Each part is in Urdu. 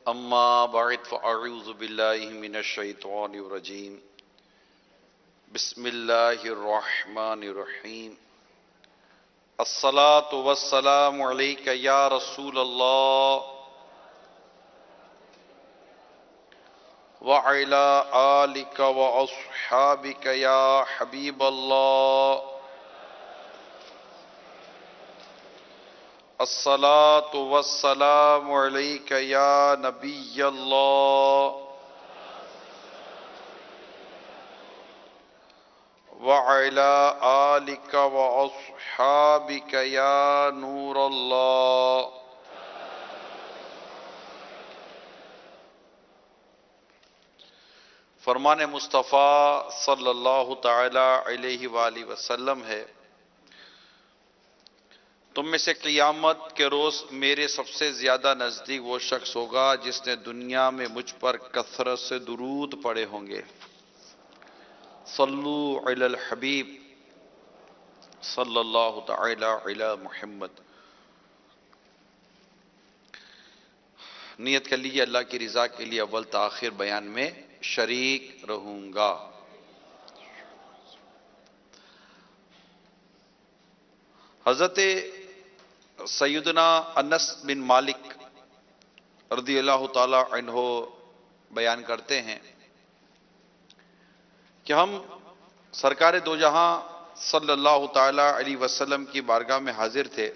اما بعد فاعوذ باللہ من الشیطان الرجیم بسم اللہ الرحمن الرحیم الصلاة والسلام علیک یا رسول اللہ وعلی آلک واصحابک یا حبیب اللہ الصلاة والسلام علیک یا نبی اللہ وعلی آلک واصحابک یا نور اللہ۔ فرمان مصطفیٰ صلی اللہ تعالی علیہ وآلہ وسلم ہے، تم میں سے قیامت کے روز میرے سب سے زیادہ نزدیک وہ شخص ہوگا جس نے دنیا میں مجھ پر کثرت سے درود پڑھے ہوں گے۔ صلو علی الحبیب صلی اللہ تعالی علی محمد۔ نیت کر لیجیے اللہ کی رضا کے لیے اول تاخیر بیان میں شریک رہوں گا۔ حضرت سیدنا انس بن مالک رضی اللہ تعالی عنہ بیان کرتے ہیں کہ ہم سرکار دو جہاں صلی اللہ تعالی علیہ وسلم کی بارگاہ میں حاضر تھے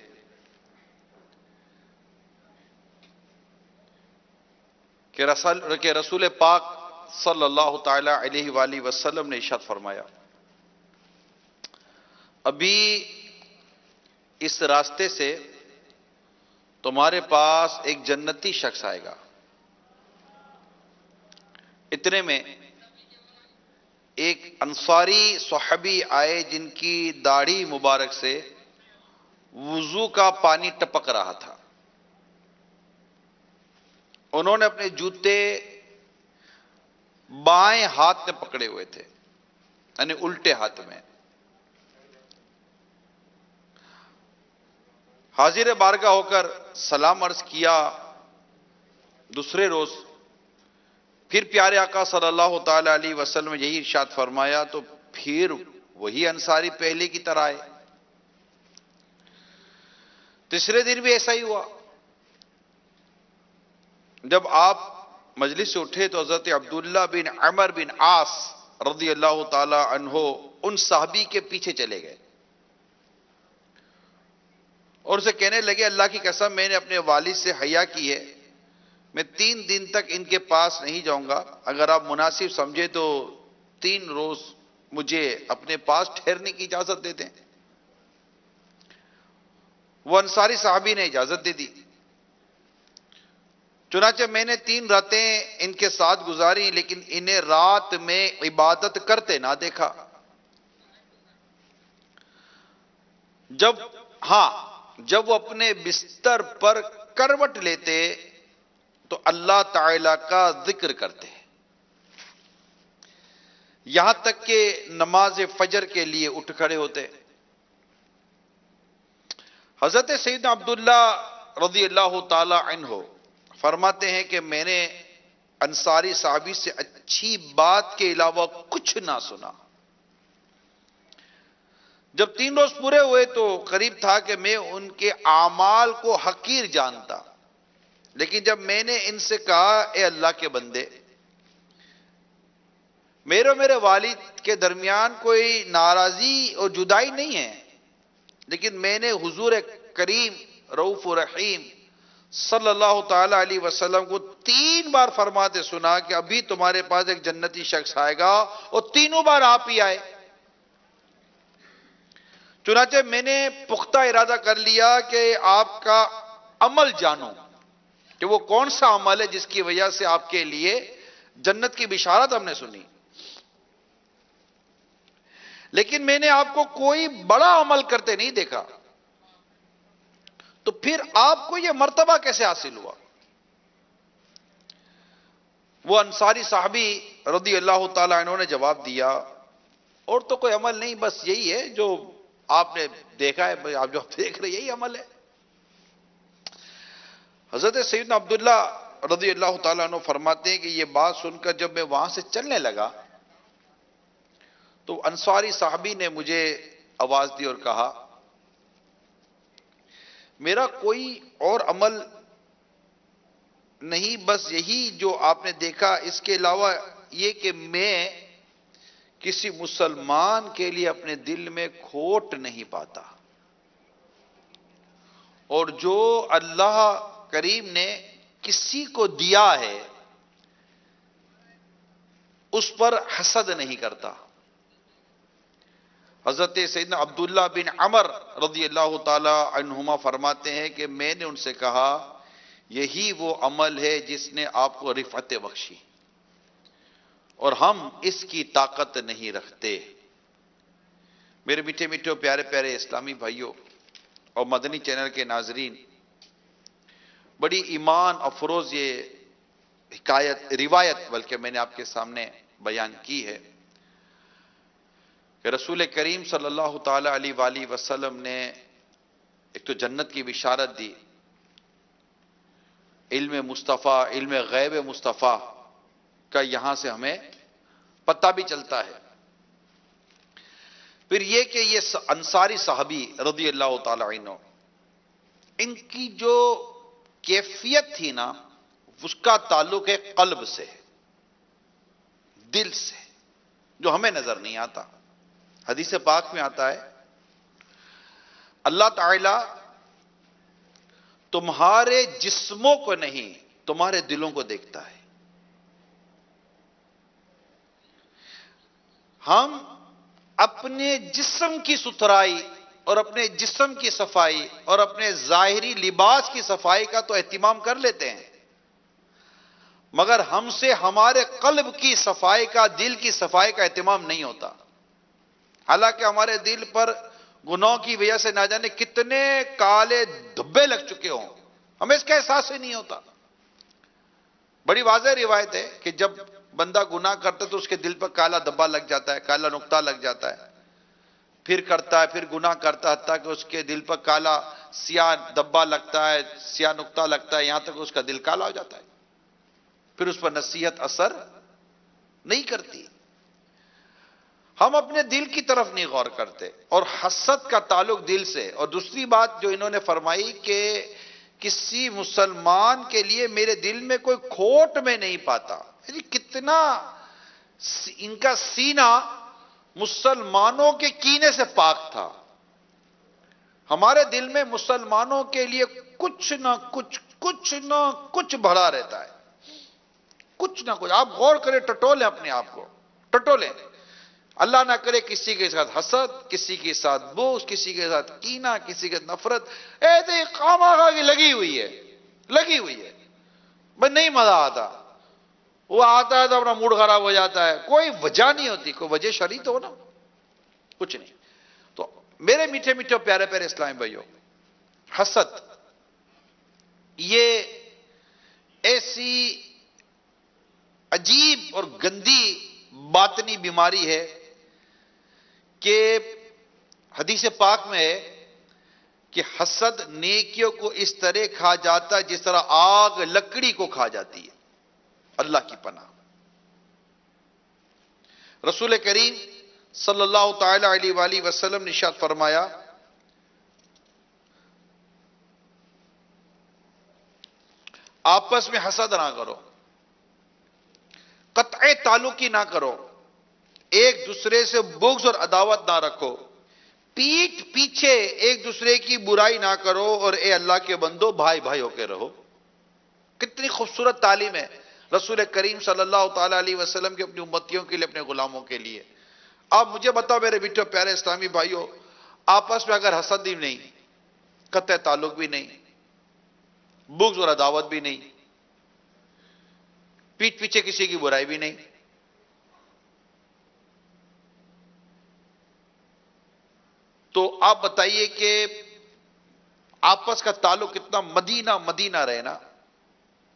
کہ رسول پاک صلی اللہ تعالی علیہ وآلہ وسلم نے ارشاد فرمایا، ابھی اس راستے سے تمہارے پاس ایک جنتی شخص آئے گا۔ اتنے میں ایک انصاری صحابی آئے جن کی داڑھی مبارک سے وضو کا پانی ٹپک رہا تھا۔ انہوں نے اپنے جوتے بائیں ہاتھ میں پکڑے ہوئے تھے، یعنی الٹے ہاتھ میں۔ حاضر بارگاہ ہو کر سلام عرض کیا۔ دوسرے روز پھر پیارے آقا صلی اللہ تعالی علیہ وسلم نے یہی ارشاد فرمایا تو پھر وہی انصاری پہلے کی طرح آئے۔ تیسرے دن بھی ایسا ہی ہوا۔ جب آپ مجلس سے اٹھے تو حضرت عبداللہ بن عمر بن عاص رضی اللہ تعالی عنہ ان صحابی کے پیچھے چلے گئے اور اسے کہنے لگے، اللہ کی قسم میں نے اپنے والد سے حیا کی ہے، میں 3 دن تک ان کے پاس نہیں جاؤں گا، اگر آپ مناسب سمجھے تو 3 روز مجھے اپنے پاس ٹھہرنے کی اجازت دے دیں۔ وہ انصاری صحابی نے اجازت دے دی۔ چنانچہ میں نے 3 راتیں ان کے ساتھ گزاری، لیکن انہیں رات میں عبادت کرتے نہ دیکھا۔ جب وہ اپنے بستر پر کروٹ لیتے تو اللہ تعالی کا ذکر کرتے، یہاں تک کہ نماز فجر کے لیے اٹھ کھڑے ہوتے۔ حضرت سیدنا عبداللہ رضی اللہ تعالی عنہ فرماتے ہیں کہ میں نے انصاری صحابی سے اچھی بات کے علاوہ کچھ نہ سنا۔ جب 3 روز پورے ہوئے تو قریب تھا کہ میں ان کے اعمال کو حقیر جانتا، لیکن جب میں نے ان سے کہا، اے اللہ کے بندے، میرے اور میرے والد کے درمیان کوئی ناراضی اور جدائی نہیں ہے، لیکن میں نے حضور کریم رؤوف رحیم صلی اللہ تعالی علیہ وسلم کو 3 بار فرماتے سنا کہ ابھی تمہارے پاس ایک جنتی شخص آئے گا، اور تینوں بار آپ ہی آئے۔ چنانچہ میں نے پختہ ارادہ کر لیا کہ آپ کا عمل جانوں کہ وہ کون سا عمل ہے جس کی وجہ سے آپ کے لیے جنت کی بشارت ہم نے سنی، لیکن میں نے آپ کو کوئی بڑا عمل کرتے نہیں دیکھا، تو پھر آپ کو یہ مرتبہ کیسے حاصل ہوا؟ وہ انصاری صحابی رضی اللہ تعالی عنہ نے جواب دیا، اور تو کوئی عمل نہیں، بس یہی ہے جو آپ نے دیکھا ہے، آپ جو دیکھ رہے یہی عمل ہے۔ حضرت سیدنا عبداللہ رضی اللہ تعالیٰ عنہ فرماتے ہیں کہ یہ بات سن کر جب میں وہاں سے چلنے لگا تو انصاری صحابی نے مجھے آواز دی اور کہا میرا کوئی اور عمل نہیں، بس یہی جو آپ نے دیکھا، اس کے علاوہ یہ کہ میں کسی مسلمان کے لیے اپنے دل میں کھوٹ نہیں پاتا، اور جو اللہ کریم نے کسی کو دیا ہے اس پر حسد نہیں کرتا۔ حضرت سیدنا عبداللہ بن عمر رضی اللہ تعالی عنہما فرماتے ہیں کہ میں نے ان سے کہا یہی وہ عمل ہے جس نے آپ کو رفعت بخشی، اور ہم اس کی طاقت نہیں رکھتے۔ میرے میٹھے میٹھے پیارے پیارے اسلامی بھائیوں اور مدنی چینل کے ناظرین، بڑی ایمان افروز یہ روایت بلکہ میں نے آپ کے سامنے بیان کی ہے کہ رسول کریم صلی اللہ تعالی علیہ وآلہ وسلم نے ایک تو جنت کی بشارت دی، علم مصطفیٰ، علم غیب مصطفیٰ کا یہاں سے ہمیں پتہ بھی چلتا ہے۔ پھر یہ کہ یہ انصاری صحابی رضی اللہ تعالی عنہ، ان کی جو کیفیت تھی نا، اس کا تعلق ہے قلب سے، دل سے، جو ہمیں نظر نہیں آتا۔ حدیث پاک میں آتا ہے اللہ تعالی تمہارے جسموں کو نہیں، تمہارے دلوں کو دیکھتا ہے۔ ہم اپنے جسم کی ستھرائی اور اپنے جسم کی صفائی اور اپنے ظاہری لباس کی صفائی کا تو اہتمام کر لیتے ہیں، مگر ہم سے ہمارے قلب کی صفائی کا، دل کی صفائی کا اہتمام نہیں ہوتا۔ حالانکہ ہمارے دل پر گناہوں کی وجہ سے نہ جانے کتنے کالے دھبے لگ چکے ہوں، ہمیں اس کا احساس ہی نہیں ہوتا۔ بڑی واضح روایت ہے کہ جب بندہ گناہ کرتا ہے تو اس کے دل پر کالا دھبا لگ جاتا ہے، کالا نقطہ لگ جاتا ہے، پھر کرتا ہے، پھر گناہ کرتا ہے، حتیٰ کہ اس کے دل پر کالا سیاہ دھبا لگتا ہے، سیاہ نقطہ لگتا ہے، یہاں تک اس کا دل کالا ہو جاتا ہے، پھر اس پر نصیحت اثر نہیں کرتی۔ ہم اپنے دل کی طرف نہیں غور کرتے، اور حسد کا تعلق دل سے۔ اور دوسری بات جو انہوں نے فرمائی کہ کسی مسلمان کے لیے میرے دل میں کوئی کھوٹ میں نہیں پاتا، یعنی کتنا ان کا سینہ مسلمانوں کے کینے سے پاک تھا۔ ہمارے دل میں مسلمانوں کے لیے کچھ نہ کچھ بھرا رہتا ہے، کچھ نہ کچھ۔ آپ غور کریں، ٹٹولیں اپنے آپ کو، ٹٹولیں۔ اللہ نہ کرے کسی کے ساتھ حسد، کسی کے ساتھ بغض، کسی کے ساتھ کینہ، کسی کے نفرت، ایسے خامخواہ کی لگی ہوئی ہے، بس نہیں مزہ آتا۔ وہ آتا ہے تو اپنا موڈ خراب ہو جاتا ہے، کوئی وجہ نہیں ہوتی، کوئی وجہ شرعی تو ہو نا، کچھ نہیں۔ تو میرے میٹھے میٹھے پیارے پیارے اسلامی بھائیوں، حسد یہ ایسی عجیب اور گندی باطنی بیماری ہے کہ حدیث پاک میں ہے کہ حسد نیکیوں کو اس طرح کھا جاتا ہے جس طرح آگ لکڑی کو کھا جاتی ہے۔ اللہ کی پناہ۔ رسول کریم صلی اللہ تعالی علیہ وآلہ وسلم نے ارشاد فرمایا آپس میں حسد نہ کرو، قطع تعلقی نہ کرو، ایک دوسرے سے بغض اور عداوت نہ رکھو، پیٹھ پیچھے ایک دوسرے کی برائی نہ کرو، اور اے اللہ کے بندو بھائی بھائی ہو کے رہو۔ کتنی خوبصورت تعلیم ہے رسول کریم صلی اللہ تعالی علیہ وسلم کی اپنی امتیوں کے لیے، اپنے غلاموں کے لیے۔ آپ مجھے بتاؤ میرے بیٹے پیارے اسلامی بھائیوں، آپس میں اگر حسد بھی نہیں، قطع تعلق بھی نہیں، بغض اور عداوت بھی نہیں، پیٹھ پیچھے کسی کی برائی بھی نہیں، تو آپ بتائیے کہ آپس کا تعلق کتنا مدینہ رہے نا،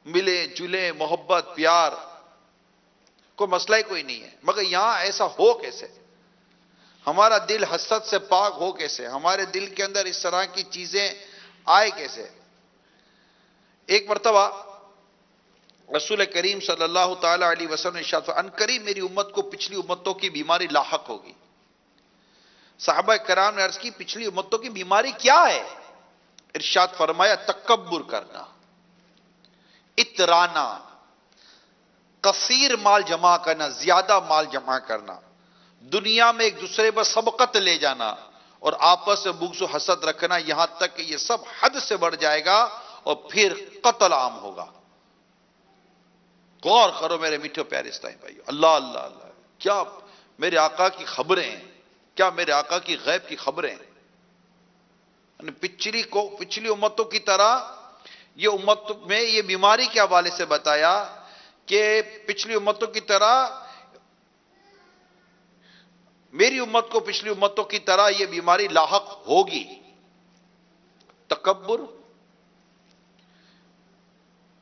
ملے جلے، محبت پیار، کوئی مسئلہ ہی کوئی نہیں ہے۔ مگر یہاں ایسا ہو کیسے؟ ہمارا دل حسد سے پاک ہو کیسے؟ ہمارے دل کے اندر اس طرح کی چیزیں آئے کیسے؟ ایک مرتبہ رسول کریم صلی اللہ تعالی علیہ وسلم نے ارشاد فرمایا ان قریب میری امت کو پچھلی امتوں کی بیماری لاحق ہوگی. صحابہ کرام نے عرض کی پچھلی امتوں کی بیماری کیا ہے؟ ارشاد فرمایا تکبر کرنا، اترانا، کثیر مال جمع کرنا، زیادہ مال جمع کرنا، دنیا میں ایک دوسرے پر سبقت لے جانا اور آپس میں بغض و حسد رکھنا، یہاں تک کہ یہ سب حد سے بڑھ جائے گا اور پھر قتل عام ہوگا. غور کرو میرے میٹھے پیارے اسلامی بھائیو، اللہ اللہ اللہ، کیا میرے آقا کی خبریں ہیں، کیا میرے آقا کی غیب کی خبریں ہیں. پچھلی امتوں کی طرح یہ امت میں یہ بیماری کے حوالے سے بتایا کہ پچھلی امتوں کی طرح میری امت کو پچھلی امتوں کی طرح یہ بیماری لاحق ہوگی. تکبر،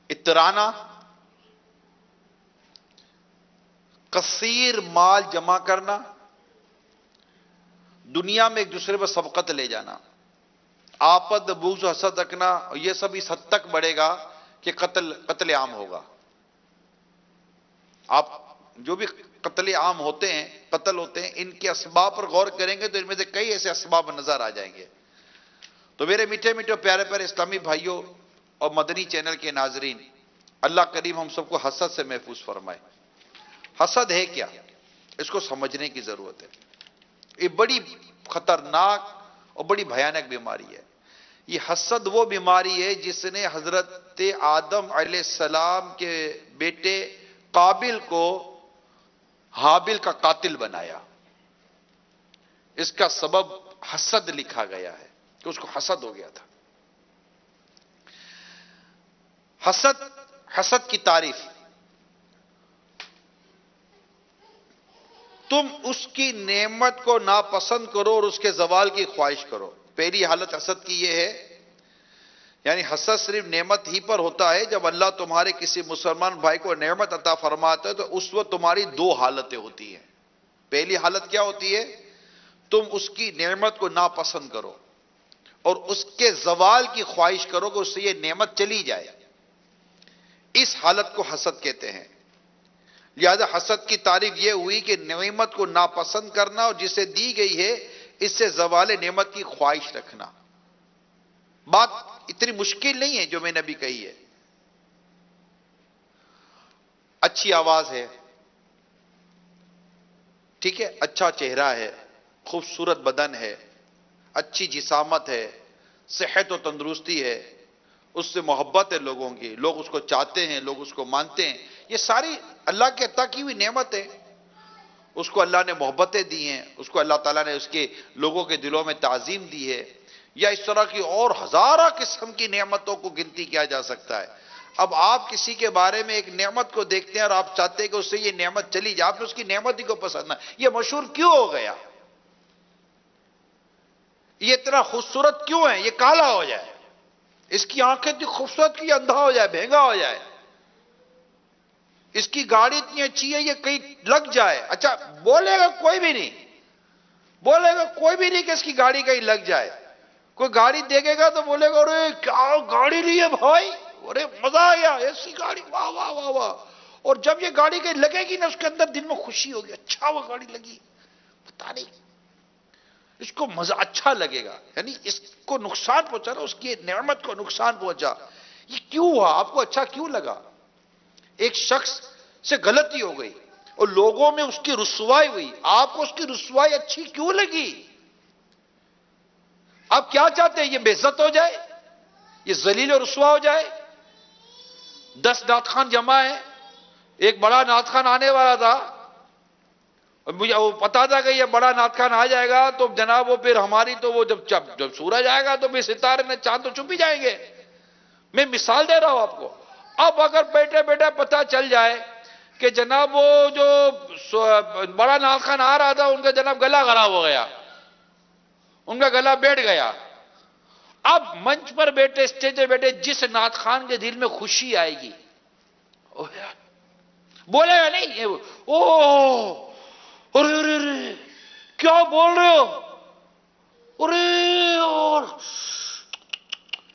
اترانا، کثیر مال جمع کرنا، دنیا میں ایک دوسرے پر سبقت لے جانا، آپس میں بغض و حسد رکھنا، اور یہ سب اس حد تک بڑھے گا کہ قتل عام ہوگا. آپ جو بھی قتل عام ہوتے ہیں، قتل ہوتے ہیں، ان کے اسباب پر غور کریں گے تو ان میں سے کئی ایسے اسباب نظر آ جائیں گے. تو میرے میٹھے میٹھے پیارے پیارے اسلامی بھائیوں اور مدنی چینل کے ناظرین، اللہ کریم ہم سب کو حسد سے محفوظ فرمائے. حسد ہے کیا؟ اس کو سمجھنے کی ضرورت ہے. یہ بڑی خطرناک اور بڑی بھیانک بیماری ہے. یہ حسد وہ بیماری ہے جس نے حضرت آدم علیہ السلام کے بیٹے قابل کو حابل کا قاتل بنایا. اس کا سبب حسد لکھا گیا ہے کہ اس کو حسد ہو گیا تھا. حسد کی تعریف، تم اس کی نعمت کو ناپسند کرو اور اس کے زوال کی خواہش کرو. پہلی حالت حسد کی یہ ہے، یعنی حسد صرف نعمت ہی پر ہوتا ہے. جب اللہ تمہارے کسی مسلمان بھائی کو نعمت عطا فرماتا ہے تو اس وقت تمہاری دو حالتیں ہوتی ہیں. پہلی حالت کیا ہوتی ہے؟ تم اس کی نعمت کو ناپسند کرو اور اس کے زوال کی خواہش کرو کہ اس سے یہ نعمت چلی جائے. اس حالت کو حسد کہتے ہیں. لہذا حسد کی تعریف یہ ہوئی کہ نعمت کو ناپسند کرنا اور جسے دی گئی ہے اس سے زوال نعمت کی خواہش رکھنا. بات اتنی مشکل نہیں ہے جو میں نے ابھی کہی ہے. اچھی آواز ہے، ٹھیک ہے، اچھا چہرہ ہے، خوبصورت بدن ہے، اچھی جسامت ہے، صحت و تندرستی ہے، اس سے محبت ہے لوگوں کی، لوگ اس کو چاہتے ہیں، لوگ اس کو مانتے ہیں. یہ ساری اللہ کے عطا کی ہوئی نعمت ہے. اس کو اللہ نے محبتیں دی ہیں، اس کو اللہ تعالیٰ نے اس کے لوگوں کے دلوں میں تعظیم دی ہے. یا اس طرح کی اور ہزارہ قسم کی نعمتوں کو گنتی کیا جا سکتا ہے. اب آپ کسی کے بارے میں ایک نعمت کو دیکھتے ہیں اور آپ چاہتے ہیں کہ اس سے یہ نعمت چلی جائے، آپ نے اس کی نعمت ہی کو پسند نہ. یہ مشہور کیوں ہو گیا؟ یہ اتنا خوبصورت کیوں ہے؟ یہ کالا ہو جائے. اس کی آنکھیں اتنی خوبصورت کی اندھا ہو جائے، بھینگا ہو جائے. اس کی گاڑی اتنی اچھی ہے یہ کہیں لگ جائے. اچھا بولے گا کوئی بھی نہیں، بولے گا کوئی بھی نہیں کہ اس کی گاڑی کہیں لگ جائے. کوئی گاڑی دیکھے گا تو بولے گا ارے کیا گاڑی لی ہے بھائی، ارے مزہ آیا ایسی گاڑی، واہ واہ واہ واہ. اور جب یہ گاڑی کہیں لگے گی نا اس کے اندر دل میں خوشی ہوگی، اچھا وہ گاڑی لگی، پتہ نہیں اس کو مزہ اچھا لگے گا. یعنی اس کو نقصان پہنچا نا، اس کی نعمت کو نقصان پہنچا. یہ کیوں ہوا؟ آپ کو اچھا کیوں لگا؟ ایک شخص سے غلطی ہو گئی اور لوگوں میں اس کی رسوائی ہوئی، آپ کو اس کی رسوائی اچھی کیوں لگی؟ آپ کیا چاہتے ہیں؟ یہ بے عزت ہو جائے، یہ ذلیل و رسوا ہو جائے؟ 10 نعت خان جمع ہے، ایک بڑا نعت خان آنے والا تھا اور مجھے وہ پتا تھا کہ یہ بڑا نعت خان آ جائے گا تو جناب وہ پھر ہماری تو وہ جب سورج آئے گا تو پھر ستارے نے چاند تو چھپ ہی جائیں گے. میں مثال دے رہا ہوں آپ کو. اب اگر بیٹھے بیٹھے پتا چل جائے کہ جناب وہ جو بڑا نعت خان آ رہا تھا ان کا جناب گلا خراب ہو گیا، ان کا گلا بیٹھ گیا. اب منچ پر بیٹھے، اسٹیج پر بیٹھے جس نعت خان کے دل میں خوشی آئے گی بولے گا نہیں ارے ارے ارے کیا بول رہے ہو، ارے اور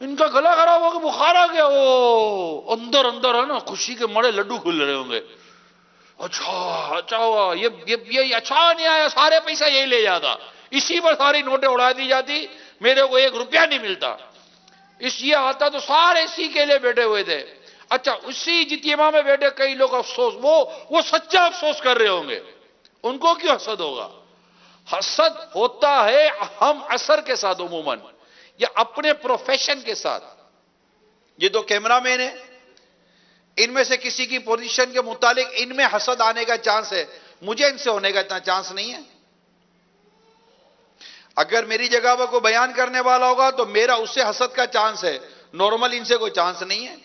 ان کا گلا خراب ہو گیا، بخار آ گیا، وہ اندر اندر ہے نا خوشی کے مڑے لڈو کھل رہے ہوں گے. اچھا ہوا، یہ اچھا نہیں آیا، سارے پیسہ یہی لے جاتا، اسی پر ساری نوٹیں اڑا دی جاتی، میرے کو 1 روپیہ نہیں ملتا. اس یہ آتا تو سارے اسی کے لیے بیٹھے ہوئے تھے. اچھا اسی اجتماع میں بیٹھے کئی لوگ افسوس، وہ سچا افسوس کر رہے ہوں گے، ان کو کیوں حسد ہوگا؟ حسد ہوتا ہے ہم اثر کے ساتھ عموماً، یا اپنے پروفیشن کے ساتھ. یہ 2 کیمرہ مین ہیں، ان میں سے کسی کی پوزیشن کے متعلق ان میں حسد آنے کا چانس ہے، مجھے ان سے ہونے کا اتنا چانس نہیں ہے. اگر میری جگہ پر کوئی بیان کرنے والا ہوگا تو میرا اس سے حسد کا چانس ہے، نارمل ان سے کوئی چانس نہیں ہے.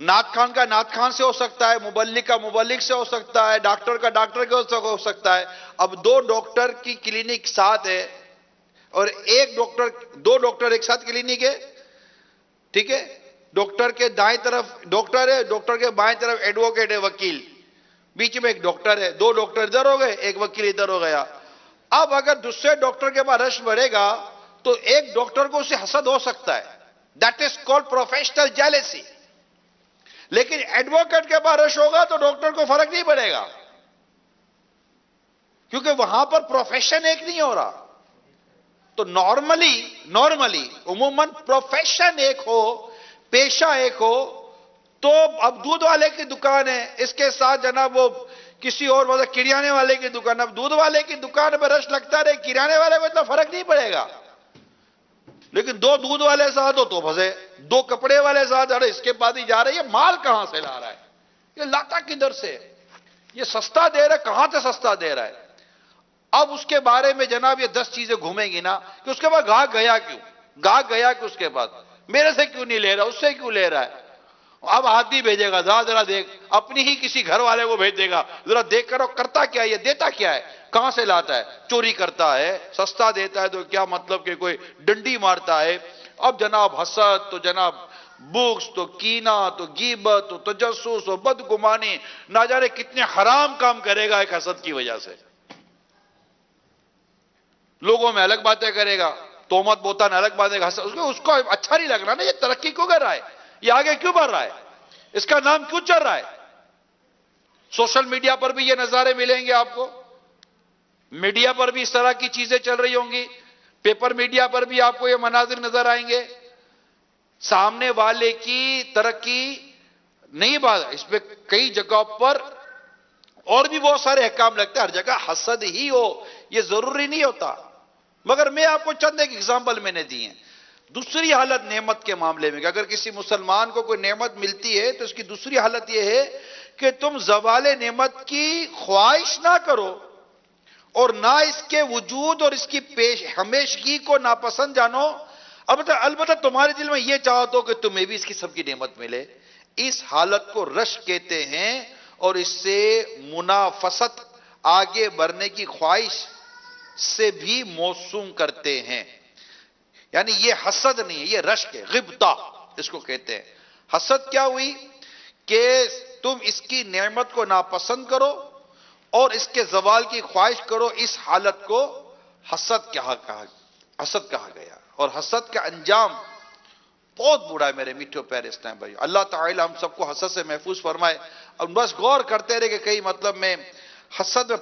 نعت خان کا نعت خان سے ہو سکتا ہے، مبلغ کا مبلغ سے ہو سکتا ہے، ڈاکٹر کا ڈاکٹر کے ہو سکتا ہے. اب 2 ڈاکٹر کی کلینک ساتھ ہے اور 2 ڈاکٹر ایک ساتھ کلینک ہے، ٹھیک ہے؟ ڈاکٹر کے دائیں طرف ڈاکٹر ہے، ڈاکٹر کے بائیں طرف ایڈوکیٹ ہے، وکیل، بیچ میں ایک ڈاکٹر ہے. 2 ڈاکٹر ادھر ہو گئے، ایک وکیل ادھر ہو گیا. اب اگر دوسرے ڈاکٹر کے پاس رش بڑھے گا تو ایک ڈاکٹر کو اسے حسد ہو سکتا ہے، that is called professional jealousy. لیکن ایڈوکیٹ کے پاس رش ہوگا تو ڈاکٹر کو فرق نہیں پڑے گا، کیونکہ وہاں پر پروفیشن ایک نہیں ہو رہا. تو نارملی عموماً پروفیشن ایک ہو، پیشہ ایک ہو. تو اب دودھ والے کی دکان ہے، اس کے ساتھ جناب وہ کسی اور مطلب کریانے والے کی دکان، اب دودھ والے کی دکان پہ رش لگتا رہے، کریانے والے کو اتنا فرق نہیں پڑے گا. لیکن 2 دودھ والے ساتھ ہو تو پھنسے، 2 کپڑے والے ساتھ، ارے اس کے بعد ہی جا رہے، یہ مال کہاں سے لا رہا ہے، یہ لاتا کدھر سے، یہ سستا دے رہا ہے، کہاں سے سستا دے رہا ہے. اب اس کے بارے میں جناب یہ 10 چیزیں گھومیں گی نا کہ اس کے بعد گاہک گیا کیوں اس کے بعد، میرے سے کیوں نہیں لے رہا، اس سے کیوں لے رہا ہے. اب آدمی بھیجے گا، ذرا دیکھ، اپنی ہی کسی گھر والے کو بھیج دے گا، ذرا دیکھ کرو کرتا کیا ہے، یہ دیتا کیا ہے، کہاں سے لاتا ہے، چوری کرتا ہے، سستا دیتا ہے تو کیا مطلب کہ کوئی ڈنڈی مارتا ہے. اب جناب حسد تو جناب بغض تو کینہ تو غیبت تو تجسس تو بدگمانی، نہ جانے کتنے حرام کام کرے گا ایک حسد کی وجہ سے. لوگوں میں الگ باتیں کرے گا، تہمت بہتان الگ باتیں، اس کو اچھا نہیں لگ رہا نا، یہ ترقی کیوں کر رہا ہے، یہ آگے کیوں بڑھ رہا ہے، اس کا نام کیوں چل رہا ہے. سوشل میڈیا پر بھی یہ نظارے ملیں گے آپ کو، میڈیا پر بھی اس طرح کی چیزیں چل رہی ہوں گی، پیپر میڈیا پر بھی آپ کو یہ مناظر نظر آئیں گے. سامنے والے کی ترقی نہیں بات، اس میں کئی جگہوں پر اور بھی بہت سارے احکام لگتے ہیں، ہر جگہ حسد ہی ہو یہ ضروری نہیں ہوتا. مگر میں آپ کو چند ایک اگزامپل میں نے دی ہیں. دوسری حالت نعمت کے معاملے میں کہ اگر کسی مسلمان کو کوئی نعمت ملتی ہے تو اس کی دوسری حالت یہ ہے کہ تم زوال نعمت کی خواہش نہ کرو اور نہ اس کے وجود اور اس کی ہمیشگی کو ناپسند جانو. البتہ تمہارے دل میں یہ چاہت ہو کہ تمہیں بھی اس کی سب کی نعمت ملے. اس حالت کو رش کہتے ہیں اور اس سے منافست، آگے بڑھنے کی خواہش سے بھی موسوم کرتے ہیں. یعنی یہ حسد نہیں ہے، یہ رشک ہے، غبطہ اس کو کہتے ہیں. حسد کیا ہوئی کہ تم اس کی نعمت کو ناپسند کرو اور اس کے زوال کی خواہش کرو. اس حالت کو حسد کہا گیا. اور حسد کا انجام بہت برا ہے میرے میٹھے پیارے اسلام بھائی. اللہ تعالی ہم سب کو حسد سے محفوظ فرمائے. اور بس غور کرتے رہے کہ کئی مطلب میں حسد میں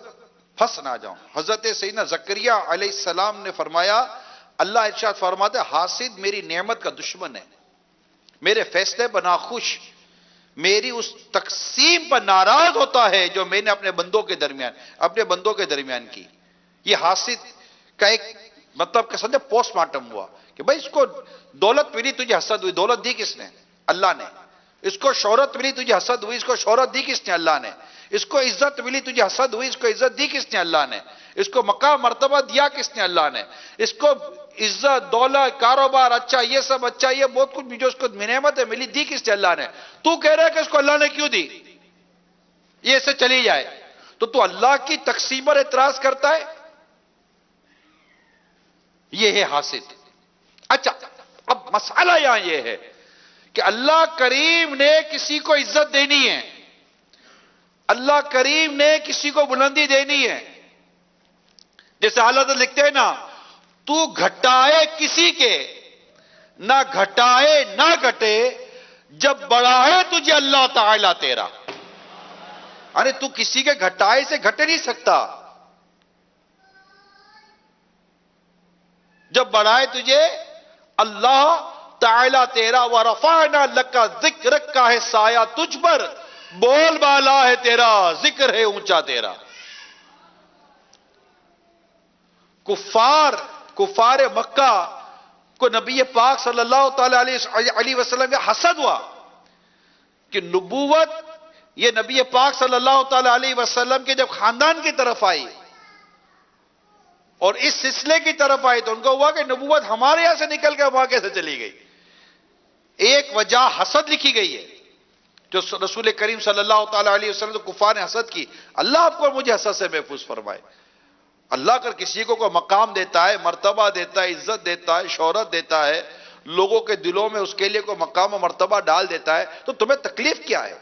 پھنس نہ جاؤں. حضرت سیدنا زکریا علیہ السلام نے فرمایا، اللہ ارشاد فرماتا ہے حاسد میری نعمت کا دشمن ہے، میرے فیصلے پر ناخوش، میری اس تقسیم پر ناراض ہوتا ہے جو میں نے اپنے بندوں کے درمیان کی. یہ حاسد کا ایک مطلب کہ سمجھے پوسٹ مارٹم ہوا کہ بھائی اس کو دولت ملی تجھے حسد ہوئی، دولت دی کس نے؟ اللہ نے. اس کو شہرت ملی تجھے حسد ہوئی، اس کو شہرت دی کس نے؟ اللہ نے. اس کو عزت ملی تجھے حسد ہوئی، اس کو عزت دی کس نے؟ اللہ نے. اس کو مقام مرتبہ دیا کس نے؟ اللہ نے. اس کو عزت، دولت، کاروبار اچھا، یہ سب اچھا، یہ بہت کچھ جو اس کو نعمت ہے ملی، دی کس نے؟ اللہ نے. تو کہہ رہا ہے کہ اس کو اللہ نے کیوں دی، یہ اسے چلی جائے، تو اللہ کی تقسیم پر اعتراض کرتا ہے. یہ ہے حاسد. اچھا اب مسئلہ یہاں یہ ہے کہ اللہ کریم نے کسی کو عزت دینی ہے، اللہ کریم نے کسی کو بلندی دینی ہے. جیسے حضرت لکھتے ہیں نا، تو گھٹائے کسی کے، نہ گھٹائے نہ گھٹے، جب بڑھائے تجھے اللہ تعالیٰ تیرا. ارے تو کسی کے گھٹائے سے گھٹ نہیں سکتا. جب بڑھائے تجھے اللہ تعالیٰ تیرا. وَرَفَعْنَا لَكَ ذِكْرَكَ کا ہے سایہ تجھ پر، بول بالا ہے تیرا، ذکر ہے اونچا تیرا. کفار مکہ کو نبی پاک صلی اللہ تعالی علیہ وسلم کا حسد ہوا کہ نبوت یہ نبی پاک صلی اللہ تعالی علیہ وسلم کے جب خاندان کی طرف آئی اور اس سلسلے کی طرف آئی تو ان کو ہوا کہ نبوت ہمارے یہاں سے نکل کر وہاں کیسے چلی گئی. ایک وجہ حسد لکھی گئی ہے جو رسول کریم صلی اللہ تعالی علیہ وسلم تو کفار نے حسد کی. اللہ آپ کو مجھے حسد سے محفوظ فرمائے. اللہ اگر کسی کو کوئی مقام دیتا ہے، مرتبہ دیتا ہے، عزت دیتا ہے، شہرت دیتا ہے، لوگوں کے دلوں میں اس کے لیے کوئی مقام و مرتبہ ڈال دیتا ہے، تو تمہیں تکلیف کیا ہے؟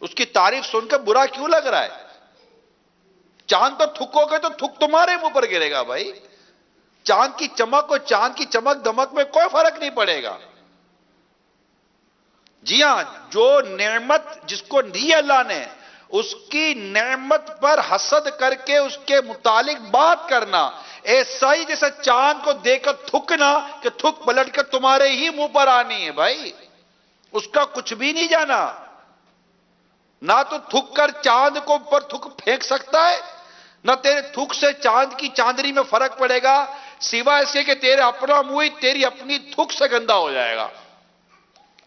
اس کی تعریف سن کر برا کیوں لگ رہا ہے؟ چاند پر تھکو گے تو تھک تمہارے منہ پر گرے گا بھائی. چاند کی چمک اور چاند کی چمک دمک میں کوئی فرق نہیں پڑے گا. جی ہاں، جو نعمت جس کو دی اللہ نے، اس کی نعمت پر حسد کر کے اس کے متعلق بات کرنا ایسا ہی جیسے چاند کو دیکھ کر تھکنا کہ تھک پلٹ کر تمہارے ہی منہ پر آنی ہے بھائی. اس کا کچھ بھی نہیں جانا. نہ تو تھک کر چاند کو پر تھک پھینک سکتا ہے، نہ تیرے تھک سے چاند کی چاندنی میں فرق پڑے گا، سوائے اس کے کہ تیرے اپنا منہ تیری اپنی تھک سے گندا ہو جائے گا.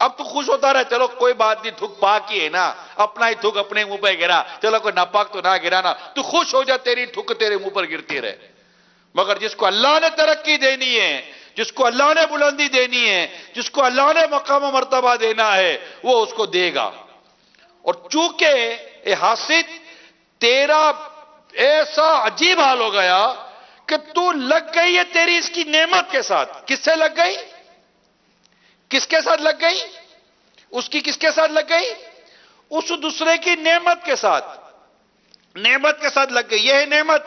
اب تو خوش ہوتا رہے، چلو کوئی بات نہیں، تھک پاک ہی ہے نا، اپنا ہی تھک اپنے منہ پہ گرا، چلو کوئی ناپاک تو نہ گرا نا، تو خوش ہو جا، تیری تھک تیرے منہ پر گرتی رہے. مگر جس کو اللہ نے ترقی دینی ہے، جس کو اللہ نے بلندی دینی ہے، جس کو اللہ نے مقام و مرتبہ دینا ہے، وہ اس کو دے گا. اور چونکہ اے حاسد تیرا ایسا عجیب حال ہو گیا کہ تو لگ گئی ہے تیری اس کی نعمت کے ساتھ. کس سے لگ گئی؟ کس کے ساتھ لگ گئی؟ اس کی کس کے ساتھ لگ گئی؟ اس دوسرے کی نعمت کے ساتھ. نعمت کے ساتھ لگ گئی. یہ ہے نعمت،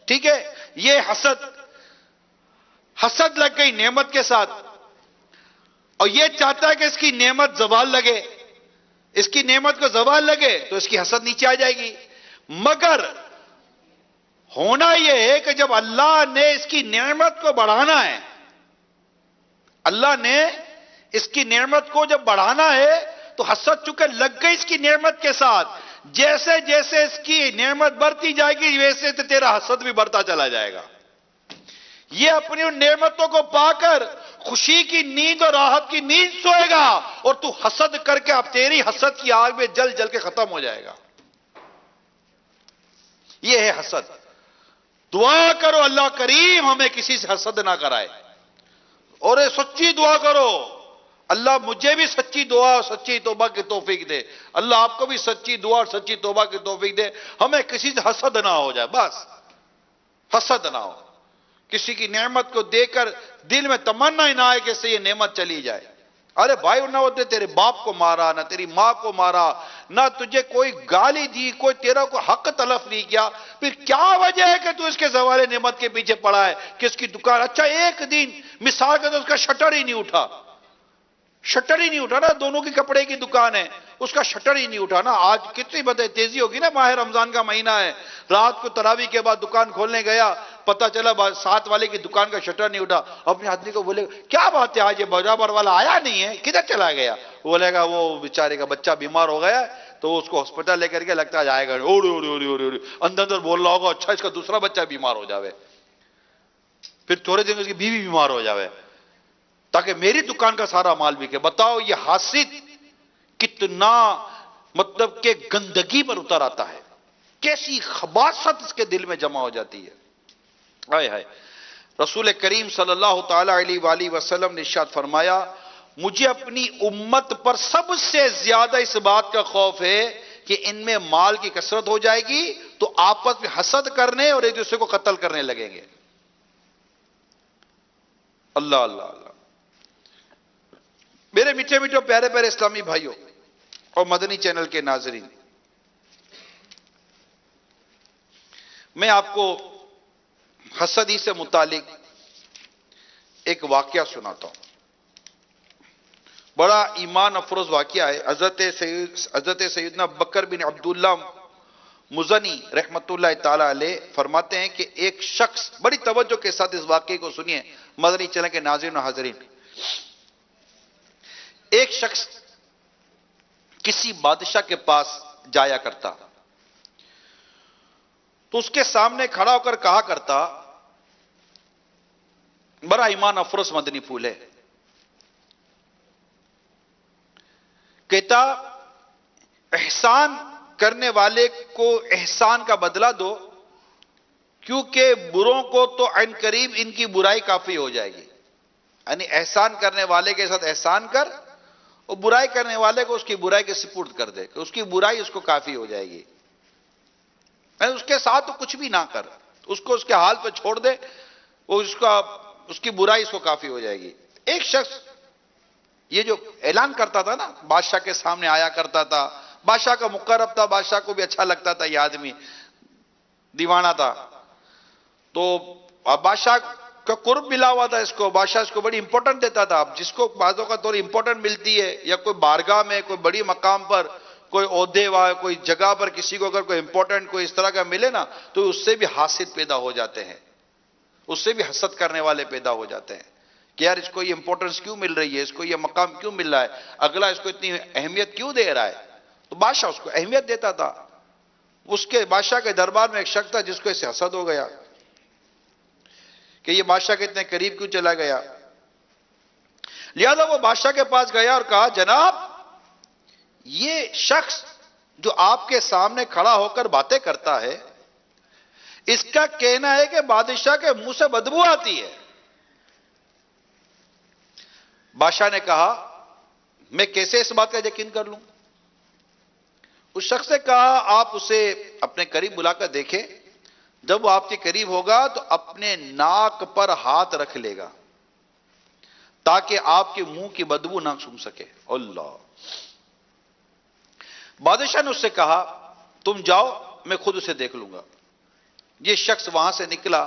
ٹھیک ہے. یہ حسد لگ گئی نعمت کے ساتھ، اور یہ چاہتا ہے کہ اس کی نعمت زوال لگے، اس کی نعمت کو زوال لگے تو اس کی حسد نیچے آ جائے گی. مگر ہونا یہ ہے کہ جب اللہ نے اس کی نعمت کو بڑھانا ہے، اللہ نے اس کی نعمت کو جب بڑھانا ہے تو حسد چکے لگ گئی اس کی نعمت کے ساتھ. جیسے جیسے اس کی نعمت بڑھتی جائے گی ویسے تیرا حسد بھی بڑھتا چلا جائے گا. یہ اپنی ان نعمتوں کو پا کر خوشی کی نیند اور راحت کی نیند سوئے گا، اور تو حسد کر کے اب تیری حسد کی آگ میں جل جل کے ختم ہو جائے گا. یہ ہے حسد. دعا کرو اللہ کریم ہمیں کسی سے حسد نہ کرائے، اور سچی دعا کرو اللہ مجھے بھی سچی دعا اور سچی توبہ کی توفیق دے. اللہ آپ کو بھی سچی دعا اور سچی توبہ کی توفیق دے. ہمیں کسی سے حسد نہ ہو جائے، بس حسد نہ ہو. کسی کی نعمت کو دیکھ کر دل میں تمنا ہی نہ آئے کہ اس سے یہ نعمت چلی جائے. ارے بھائی، نہ ہوتے تیرے باپ کو مارا، نہ تیری ماں کو مارا، نہ تجھے کوئی گالی دی، کوئی تیرا کوئی حق تلف نہیں کیا، پھر کیا وجہ ہے کہ تو اس کے زوال نعمت کے پیچھے پڑا ہے کہ اس کی دکان، اچھا ایک دن مثال کے تو اس کا شٹر ہی نہیں اٹھا، شٹر ہی نہیں اٹھا نا. دونوں کی کپڑے کی دکان ہے، اس کا شٹر ہی نہیں اٹھا نا. آج کتنی تیزی ہوگی نا، ماہ رمضان کا مہینہ ہے، رات کو تراویح کے بعد دکان کھولنے گیا، پتہ چلا ساتھ والے کی دکان کا شٹر نہیں اٹھا. اپنے آدمی کو بولے کیا بات ہے آج یہ برابر والا آیا نہیں ہے، کدھر چلا گیا؟ بولے گا وہ بیچارے کا بچہ بیمار ہو گیا تو اس کو ہاسپٹل لے کر کے لگتا ہے جائے گا، اندر بول رہا ہوگا اچھا اس کا دوسرا بچہ بیمار ہو جاوے، پھر تھوڑے دن اس کی بیوی بیمار ہو جاوے تاکہ میری دکان کا سارا مال بکے. بتاؤ یہ حاسد کتنا مطلب کہ گندگی پر اتر آتا ہے، کیسی خباثت اس کے دل میں جمع ہو جاتی ہے. ہائے ہائے. رسول کریم صلی اللہ تعالی علیہ وآلہ وسلم نے ارشاد فرمایا، مجھے اپنی امت پر سب سے زیادہ اس بات کا خوف ہے کہ ان میں مال کی کثرت ہو جائے گی تو آپس میں حسد کرنے اور ایک دوسرے کو قتل کرنے لگیں گے. اللہ اللہ اللہ. میرے میٹھے میٹھے پیارے پیارے اسلامی بھائیوں اور مدنی چینل کے ناظرین، میں آپ کو حسد ہی سے متعلق ایک واقعہ سناتا ہوں. بڑا ایمان افروز واقعہ ہے. حضرت سیدنا بکر بن عبداللہ مزنی رحمت اللہ تعالی علیہ فرماتے ہیں کہ ایک شخص، بڑی توجہ کے ساتھ اس واقعے کو سنیے مدنی چینل کے ناظرین و حاضرین. ایک شخص کسی بادشاہ کے پاس جایا کرتا تو اس کے سامنے کھڑا ہو کر کہا کرتا، بڑا ایمان افروز مدنی پھول ہے، کہتا احسان کرنے والے کو احسان کا بدلہ دو، کیونکہ بروں کو تو عین قریب ان کی برائی کافی ہو جائے گی. یعنی احسان کرنے والے کے ساتھ احسان کر، اور برائی کرنے والے کو اس کی برائی کے سپرد کر دے، کہ اس کی برائی اس کو کافی ہو جائے گی. یعنی اس کے ساتھ تو کچھ بھی نہ کر، اس کو اس کے حال پہ چھوڑ دے، وہ اس کی برائی اس کو کافی ہو جائے گی. ایک شخص یہ جو اعلان کرتا تھا نا، بادشاہ کے سامنے آیا کرتا تھا، بادشاہ کا مقرب تھا، بادشاہ کو بھی اچھا لگتا تھا، یہ آدمی دیوانہ تھا، تو بادشاہ کا قرب ملا ہوا تھا اس کو، بادشاہ اس کو بڑی امپورٹنٹ دیتا تھا. اب جس کو بعضوں کا طور امپورٹنٹ ملتی ہے، یا کوئی بارگاہ میں کوئی بڑی مقام پر کوئی عہدے کوئی جگہ پر کسی کو اگر کوئی امپورٹنٹ کوئی اس طرح کا ملے نا، تو اس سے بھی حاسد پیدا ہو جاتے ہیں، اس سے بھی حسد کرنے والے پیدا ہو جاتے ہیں کہ یار اس کو یہ امپورٹنس کیوں مل رہی ہے، اس کو یہ مقام کیوں مل رہا ہے، اگلا اس کو اتنی اہمیت کیوں دے رہا ہے. تو بادشاہ اس کو اہمیت دیتا تھا. اس کے بادشاہ کے دربار میں ایک شخص تھا جس کو اس سے حسد ہو گیا کہ یہ بادشاہ کے اتنے قریب کیوں چلا گیا. لہذا وہ بادشاہ کے پاس گیا اور کہا، جناب یہ شخص جو آپ کے سامنے کھڑا ہو کر باتیں کرتا ہے، اس کا کہنا ہے کہ بادشاہ کے منہ سے بدبو آتی ہے. بادشاہ نے کہا، میں کیسے اس بات کا یقین کر لوں؟ اس شخص نے کہا، آپ اسے اپنے قریب بلا کر دیکھیں، جب وہ آپ کے قریب ہوگا تو اپنے ناک پر ہاتھ رکھ لے گا تاکہ آپ کے منہ کی بدبو نہ سونگھ سکے. اللہ. بادشاہ نے اس سے کہا، تم جاؤ، میں خود اسے دیکھ لوں گا. یہ شخص وہاں سے نکلا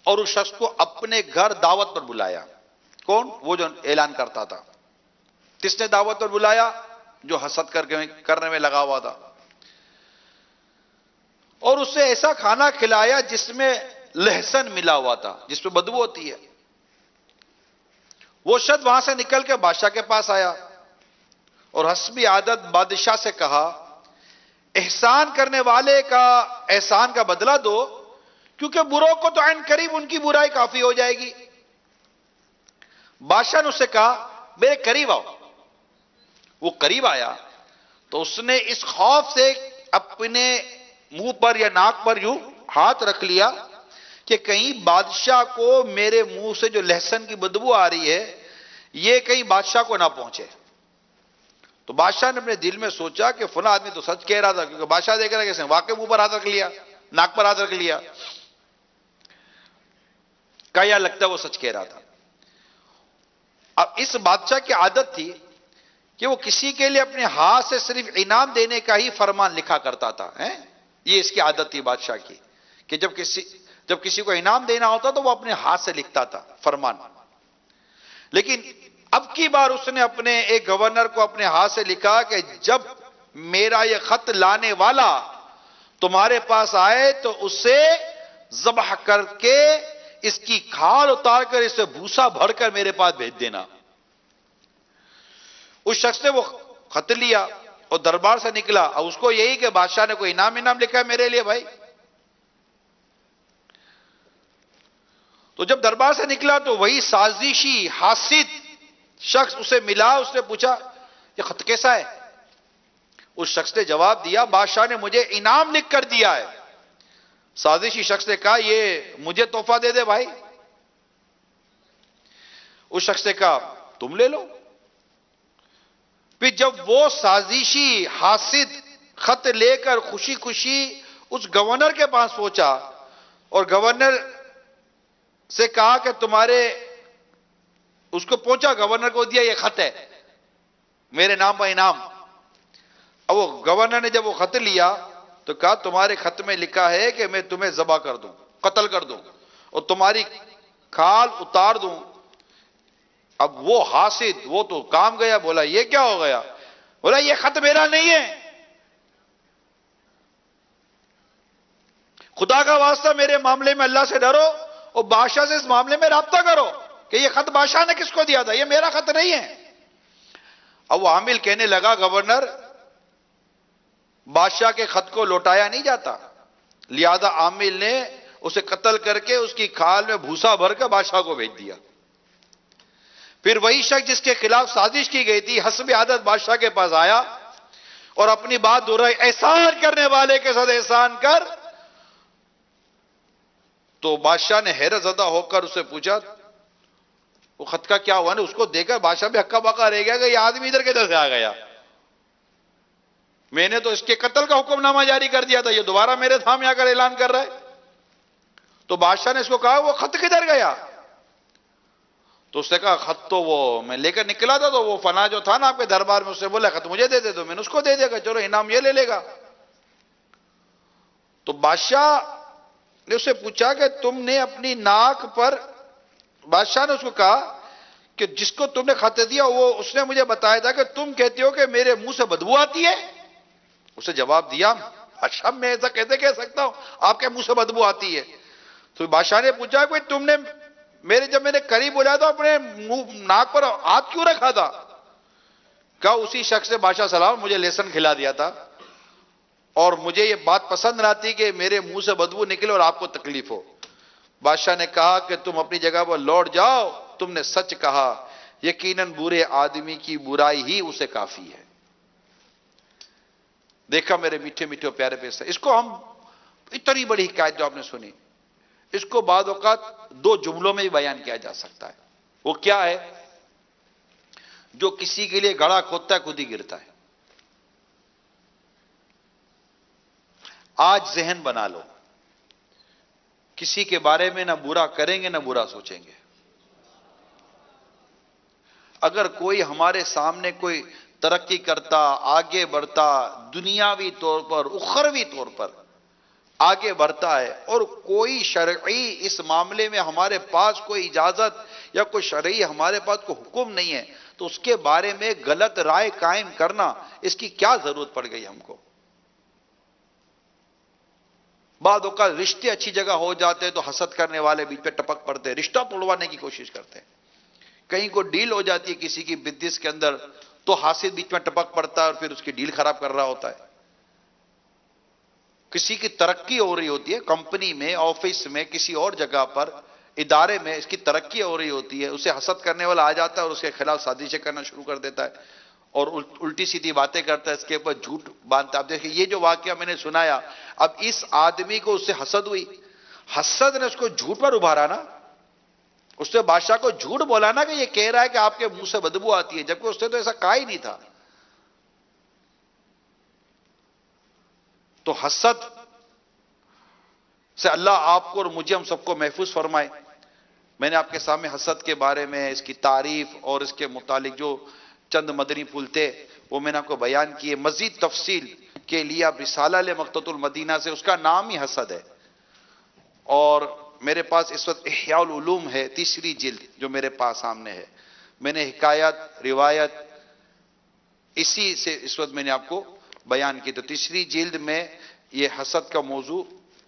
اور اس شخص کو اپنے گھر دعوت پر بلایا. کون؟ وہ جو اعلان کرتا تھا. کس نے دعوت پر بلایا؟ جو حسد کرنے میں لگا ہوا تھا. اور اسے ایسا کھانا کھلایا جس میں لہسن ملا ہوا تھا، جس پہ بدبو ہوتی ہے. وہ شخص وہاں سے نکل کے بادشاہ کے پاس آیا اور حسبی عادت بادشاہ سے کہا، احسان کرنے والے کا احسان کا بدلہ دو، کیونکہ بروں کو تو عین قریب ان کی برائی کافی ہو جائے گی. بادشاہ نے اس سے کہا، میرے قریب آؤ. وہ قریب آیا تو اس نے اس خوف سے اپنے منہ پر یا ناک پر یوں ہاتھ رکھ لیا کہ کہیں بادشاہ کو میرے منہ سے جو لہسن کی بدبو آ رہی ہے یہ کہیں بادشاہ کو نہ پہنچے. تو بادشاہ نے اپنے دل میں سوچا کہ فلاں آدمی تو سچ کہہ رہا تھا، کیونکہ بادشاہ دیکھ رہا ہے کہ واقعی منہ پر ہاتھ رکھ لیا، ناک پر ہاتھ رکھ لیا، کیا لگتا ہے وہ سچ کہہ رہا تھا. اب اس بادشاہ کی عادت تھی کہ وہ کسی کے لیے اپنے ہاتھ سے صرف انعام دینے کا ہی فرمان لکھا کرتا تھا. یہ اس کی عادت تھی بادشاہ کی کہ جب کسی کو انعام دینا ہوتا تو وہ اپنے ہاتھ سے لکھتا تھا فرمان. لیکن اب کی بار اس نے اپنے ایک گورنر کو اپنے ہاتھ سے لکھا کہ جب میرا یہ خط لانے والا تمہارے پاس آئے تو اسے ذبح کر کے اس کی کھال اتار کر اسے بھوسا بھر کر میرے پاس بھیج دینا. اس شخص نے وہ خط لیا اور دربار سے نکلا، اور اس کو یہی کہ بادشاہ نے کوئی انعام لکھا ہے میرے لیے بھائی. تو جب دربار سے نکلا تو وہی سازشی حاسد شخص اسے ملا. اس نے پوچھا، یہ خط کیسا ہے؟ اس شخص نے جواب دیا، بادشاہ نے مجھے انعام لکھ کر دیا ہے. سازشی شخص نے کہا، یہ مجھے تحفہ دے دے بھائی. اس شخص نے کہا، تم لے لو. پھر جب وہ سازشی حاسد خط لے کر خوشی خوشی اس گورنر کے پاس پہنچا اور گورنر سے کہا کہ تمہارے، اس کو پہنچا، گورنر کو دیا، یہ خط ہے میرے نام پر انعام. اب وہ گورنر نے جب وہ خط لیا تو کہا، تمہارے خط میں لکھا ہے کہ میں تمہیں ذبح کر دوں، قتل کر دوں. اور تمہاری کھال اتار دوں. اب وہ حاسد وہ تو کام گیا, بولا یہ کیا ہو گیا؟ بولا یہ خط میرا نہیں ہے, خدا کا واسطہ میرے معاملے میں اللہ سے ڈرو اور بادشاہ سے اس معاملے میں رابطہ کرو کہ یہ خط بادشاہ نے کس کو دیا تھا, یہ میرا خط نہیں ہے. اب وہ عامل کہنے لگا گورنر بادشاہ کے خط کو لوٹایا نہیں جاتا, لہذا عامل نے اسے قتل کر کے اس کی کھال میں بھوسا بھر کر بادشاہ کو بھیج دیا. پھر وہی شخص جس کے خلاف سازش کی گئی تھی حسب عادت بادشاہ کے پاس آیا اور اپنی بات دہرائی, احسان کرنے والے کے ساتھ احسان کر. تو بادشاہ نے حیرت زدہ ہو کر اسے پوچھا وہ خط کا کیا ہوا؟ اس کو دیکھ کر بادشاہ بھی ہکا بکا رہ گیا کہ یہ آدمی ادھر کدھر سے آ گیا, میں نے تو اس کے قتل کا حکم نامہ جاری کر دیا تھا, یہ دوبارہ میرے سامنے آ کر اعلان کر رہا ہے. تو بادشاہ نے اس کو کہا وہ خط کدھر گیا؟ تو اس نے کہا خط تو وہ میں لے کر نکلا تھا, تو وہ فنا جو تھا نا آپ کے دربار میں, اس سے بولا خط مجھے دے دے, تو میں نے اس کو دے دیا کہ چلو انعام یہ لے لے گا. تو بادشاہ نے اس سے پوچھا کہ تم نے اپنی ناک پر, بادشاہ نے اس کو کہا کہ جس کو تم نے خط دیا وہ اس نے مجھے بتایا تھا کہ تم کہتے ہو کہ میرے منہ سے بدبو آتی ہے. اسے جواب دیا بادشاہ میں ایسا کیسے کہہ سکتا ہوں آپ کے منہ سے بدبو آتی ہے؟ تو بادشاہ نے پوچھا کہ تم نے جب میں نے قریب بولا تو اپنے منہ ناک پر ہاتھ کیوں رکھا تھا؟ کہا اسی شخص نے بادشاہ سلام مجھے لیسن کھلا دیا تھا اور مجھے یہ بات پسند نہ آتی کہ میرے منہ سے بدبو نکلے اور آپ کو تکلیف ہو. بادشاہ نے کہا کہ تم اپنی جگہ پر لوٹ جاؤ, تم نے سچ کہا, یقیناً برے آدمی کی برائی ہی اسے کافی ہے. دیکھا میرے میٹھے میٹھے پیارے پیسے, اس کو ہم اتنی بڑی حکایت جو آپ نے سنی, اس کو بعض اوقات 2 جملوں میں بھی بیان کیا جا سکتا ہے. وہ کیا ہے؟ جو کسی کے لیے گڑھا کھودتا ہے خود ہی گرتا ہے. آج ذہن بنا لو, کسی کے بارے میں نہ برا کریں گے نہ برا سوچیں گے. اگر کوئی ہمارے سامنے کوئی ترقی کرتا, آگے بڑھتا, دنیاوی طور پر اخروی طور پر آگے بڑھتا ہے اور کوئی شرعی اس معاملے میں ہمارے پاس کوئی اجازت یا کوئی شرعی ہمارے پاس کوئی حکم نہیں ہے, تو اس کے بارے میں غلط رائے قائم کرنا اس کی کیا ضرورت پڑ گئی ہم کو؟ بعد اوقات رشتے اچھی جگہ ہو جاتے ہیں تو حسد کرنے والے بیچ پہ ٹپک پڑتے ہیں, رشتہ توڑوانے کی کوشش کرتے ہیں. کہیں کو ڈیل ہو جاتی ہے کسی کی بزنس کے اندر تو حاسد بیچ میں ٹپک پڑتا ہے اور پھر اس کی ڈیل خراب کر رہا ہوتا ہے. کسی کی ترقی ہو رہی ہوتی ہے کمپنی میں, آفس میں, کسی اور جگہ پر, ادارے میں اس کی ترقی ہو رہی ہوتی ہے, اسے حسد کرنے والا آ جاتا ہے اور اس کے خلاف سازشیں کرنا شروع کر دیتا ہے اور الٹی سیدھی باتیں کرتا ہے, اس کے اوپر جھوٹ باندھتا ہے. اب دیکھیں یہ جو واقعہ میں نے سنایا, اب اس آدمی کو اس سے حسد ہوئی, حسد نے اس کو جھوٹ پر ابھارا نا, اس نے بادشاہ کو جھوٹ بولا نا کہ یہ کہہ رہا ہے کہ آپ کے منہ سے بدبو آتی ہے, جبکہ اس نے تو ایسا کہا ہی نہیں تھا. تو حسد سے اللہ آپ کو اور مجھے ہم سب کو محفوظ فرمائے. میں نے آپ کے سامنے حسد کے بارے میں, اس کی تعریف اور اس کے متعلق جو چند مدنی پھول تھے وہ میں نے آپ کو بیان کیے. مزید تفصیل کے لیے آپ رسالہ لے مقتۃ المدینہ سے, اس کا نام ہی حسد ہے. اور میرے پاس اس وقت احیاء العلوم ہے 3 جلد جو میرے پاس سامنے ہے. میں نے حکایت روایت اسی سے اس وقت میں نے آپ کو بیان کی. تو 3 جلد میں یہ حسد کا موضوع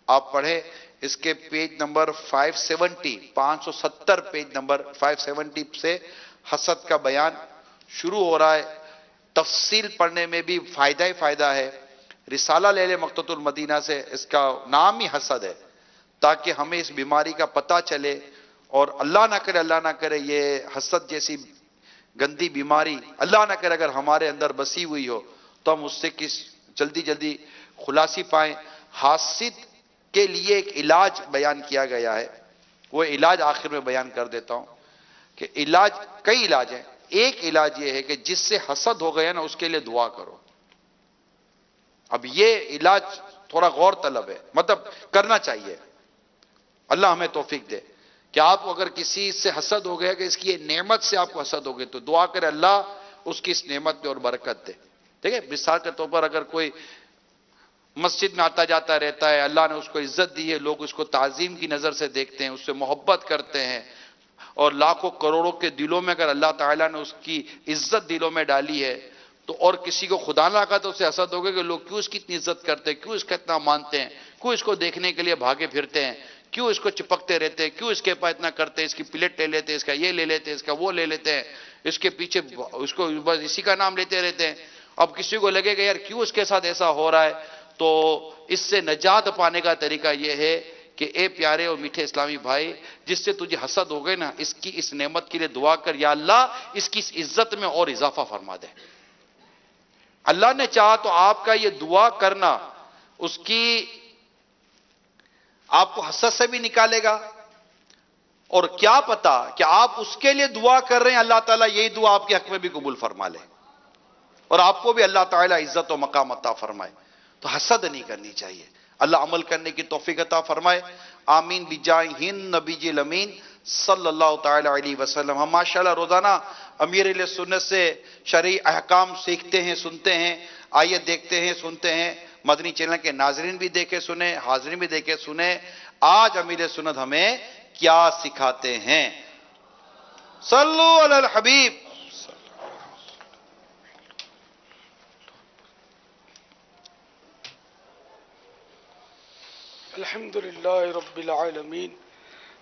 آپ پڑھیں. اس کے پیج نمبر 570 پیج نمبر 570 سے حسد کا بیان شروع ہو رہا ہے. تفصیل پڑھنے میں بھی فائدہ ہی فائدہ ہے. رسالہ لے لے مقتۃ المدینہ سے, اس کا نام ہی حسد ہے, تاکہ ہمیں اس بیماری کا پتہ چلے. اور اللہ نہ کرے یہ حسد جیسی گندی بیماری اللہ نہ کرے اگر ہمارے اندر بسی ہوئی ہو تو ہم اس سے جلدی خلاصی پائیں. حاسد کے لیے ایک علاج بیان کیا گیا ہے, وہ علاج آخر میں بیان کر دیتا ہوں کہ علاج کئی علاج ہیں. ایک علاج یہ ہے کہ جس سے حسد ہو گیا نا اس کے لیے دعا کرو. اب یہ علاج تھوڑا غور طلب ہے, مطلب کرنا چاہیے. اللہ ہمیں توفیق دے کہ آپ کو اگر کسی سے حسد ہو گیا کہ اس کی نعمت سے آپ کو حسد ہو گئی تو دعا کرے اللہ اس کی اس نعمت میں اور برکت دے. ٹھیک ہے, مثال کے طور پر اگر کوئی مسجد میں آتا جاتا رہتا ہے، اللہ نے اس کو عزت دی ہے، لوگ اس کو تعظیم کی نظر سے دیکھتے ہیں، اس سے محبت کرتے ہیں، اور لاکھوں کروڑوں کے دلوں میں اگر اللہ تعالیٰ نے اس کی عزت دلوں میں ڈالی ہے تو اور کسی کو خدا نہ کہا تو اسے حسد ہوگا کہ لوگ کیوں اس کی اتنی عزت کرتے ہیں، کیوں اس کا اتنا مانتے ہیں، کیوں اس کو دیکھنے کے لیے بھاگے پھرتے ہیں، کیوں اس کو چپکتے رہتے ہیں، کیوں اس کے پاس اتنا کرتے ہیں، اس کی پلیٹ لے لیتے ہیں، اس کا یہ لے لیتے ہیں، اس کا وہ لے لیتے ہیں، اس کے پیچھے اس کو بس اسی کا نام لیتے رہتے ہیں۔ اب کسی کو لگے گا یار کیوں اس کے ساتھ ایسا ہو رہا ہے، تو اس سے نجات پانے کا طریقہ یہ ہے کہ اے پیارے اور میٹھے اسلامی بھائی، جس سے تجھے حسد ہو گئے نا، اس کی اس نعمت کے لیے دعا کر، یا اللہ اس کی اس عزت میں اور اضافہ فرما دے۔ اللہ نے چاہا تو آپ کا یہ دعا کرنا اس کی آپ کو حسد سے بھی نکالے گا، اور کیا پتا کہ آپ اس کے لیے دعا کر رہے ہیں، اللہ تعالیٰ یہی دعا آپ کے حق میں بھی قبول فرما لے، اور آپ کو بھی اللہ تعالیٰ عزت و مقام عطا فرمائے۔ تو حسد نہیں کرنی چاہیے، اللہ عمل کرنے کی توفیق عطا فرمائے، آمین بجاہ نبی الامین صلی اللہ تعالی علیہ وسلم۔ ہم ماشاءاللہ روزانہ امیر اہل سنت سے شرعی احکام سیکھتے ہیں، سنتے ہیں، آئیے دیکھتے ہیں، سنتے ہیں، مدنی چینل کے ناظرین بھی دیکھے سنیں، حاضرین بھی دیکھے سنیں، آج امیر سنت ہمیں کیا سکھاتے ہیں۔ صلو علی الحبیب۔ الحمد لله رب العالمين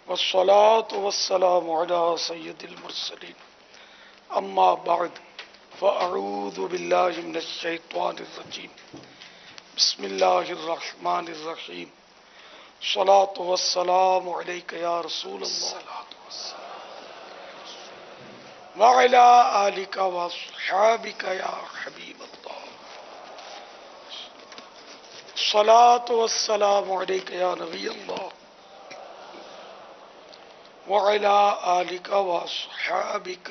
والصلاة والسلام على سيد المرسلين أما بعد فأعوذ بالله من الشيطان الرجيم بسم الله الرحمن الرحيم الصلاة والسلام عليك يا رسول الله وعلى آلك وأصحابك يا حبيب الله الصلاة والسلام عليك يا نبي الله وعلى آلك وأصحابك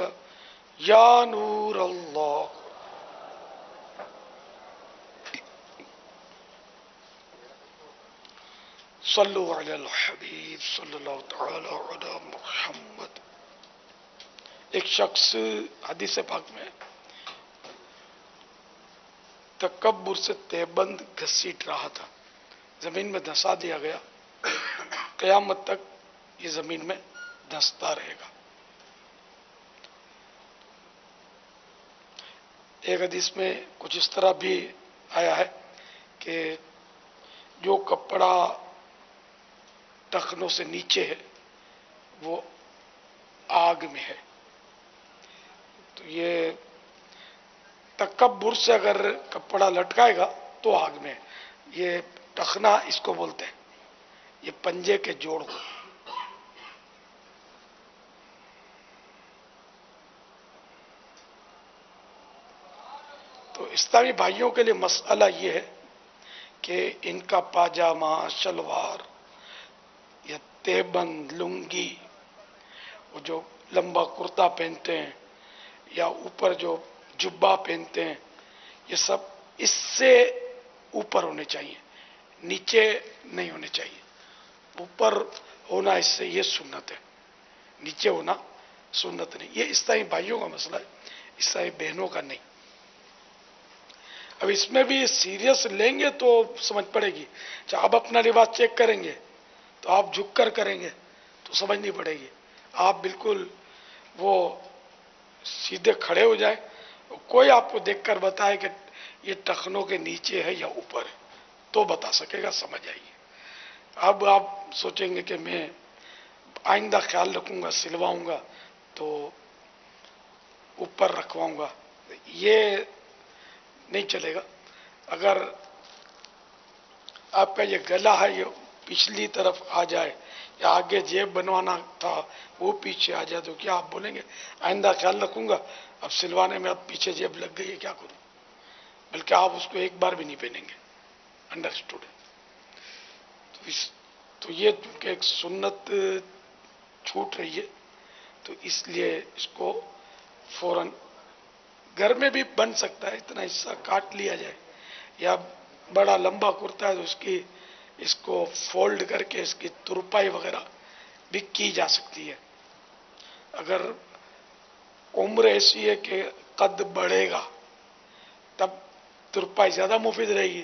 يا نور الله۔ صلوا على الحبیب صلی اللہ تعالی علی محمد۔ ایک شخص حدیث پاک میں تکبر سے تیبند گھسیٹ رہا تھا، زمین میں دھسا دیا گیا، قیامت تک یہ زمین میں دھستا رہے گا۔ ایک حدیث میں کچھ اس طرح بھی آیا ہے کہ جو کپڑا ٹخنوں سے نیچے ہے وہ آگ میں ہے۔ تو یہ تکبر سے اگر کپڑا لٹکائے گا تو آگ میں ہے۔ یہ ٹخنا اس کو بولتے ہیں، یہ پنجے کے جوڑ کو۔ تو اسلامی بھائیوں کے لیے مسئلہ یہ ہے کہ ان کا پاجامہ، شلوار یا تیبند، لنگی، وہ جو لمبا کرتا پہنتے ہیں یا اوپر جو جبہ پہنتے ہیں، یہ سب اس سے اوپر ہونے چاہیے، نیچے نہیں ہونے چاہیے۔ اوپر ہونا اس سے یہ سنت ہے، نیچے ہونا سنت نہیں۔ یہ عیسائی بھائیوں کا مسئلہ ہے، عیسائی بہنوں کا نہیں۔ اب اس میں بھی سیریس لیں گے تو سمجھ پڑے گی۔ جب آپ اپنا لباس چیک کریں گے تو آپ جھک کر کریں گے تو سمجھنی پڑے گی۔ آپ بالکل وہ سیدھے کھڑے ہو جائیں، کوئی آپ کو دیکھ کر بتائے کہ یہ ٹخنوں کے نیچے ہے یا اوپر ہے تو بتا سکے گا، سمجھ آئیے۔ اب آپ سوچیں گے کہ میں آئندہ خیال رکھوں گا، سلواؤں گا تو اوپر رکھواؤں گا، یہ نہیں چلے گا۔ اگر آپ کا یہ گلا ہے یہ پچھلی طرف آ جائے یا آگے جیب بنوانا تھا وہ پیچھے آ جائے تو کیا آپ بولیں گے آئندہ خیال رکھوں گا، اب سلوانے میں اب پیچھے جیب لگ گئی ہے کیا کروں؟ بلکہ آپ اس کو ایک بار بھی نہیں پہنیں گے۔ انڈرسٹوڈ؟ تو یہ چونکہ ایک سنت چھوٹ رہی ہے تو اس لیے اس کو فوراً گھر میں بھی بن سکتا ہے، اتنا حصہ کاٹ لیا جائے، یا بڑا لمبا کرتا ہے تو اس کو فولڈ کر کے اس کی ترپائی وغیرہ بھی کی جا سکتی ہے۔ اگر عمر ایسی ہے کہ قد بڑھے گا تب ترپائی زیادہ مفید رہے گی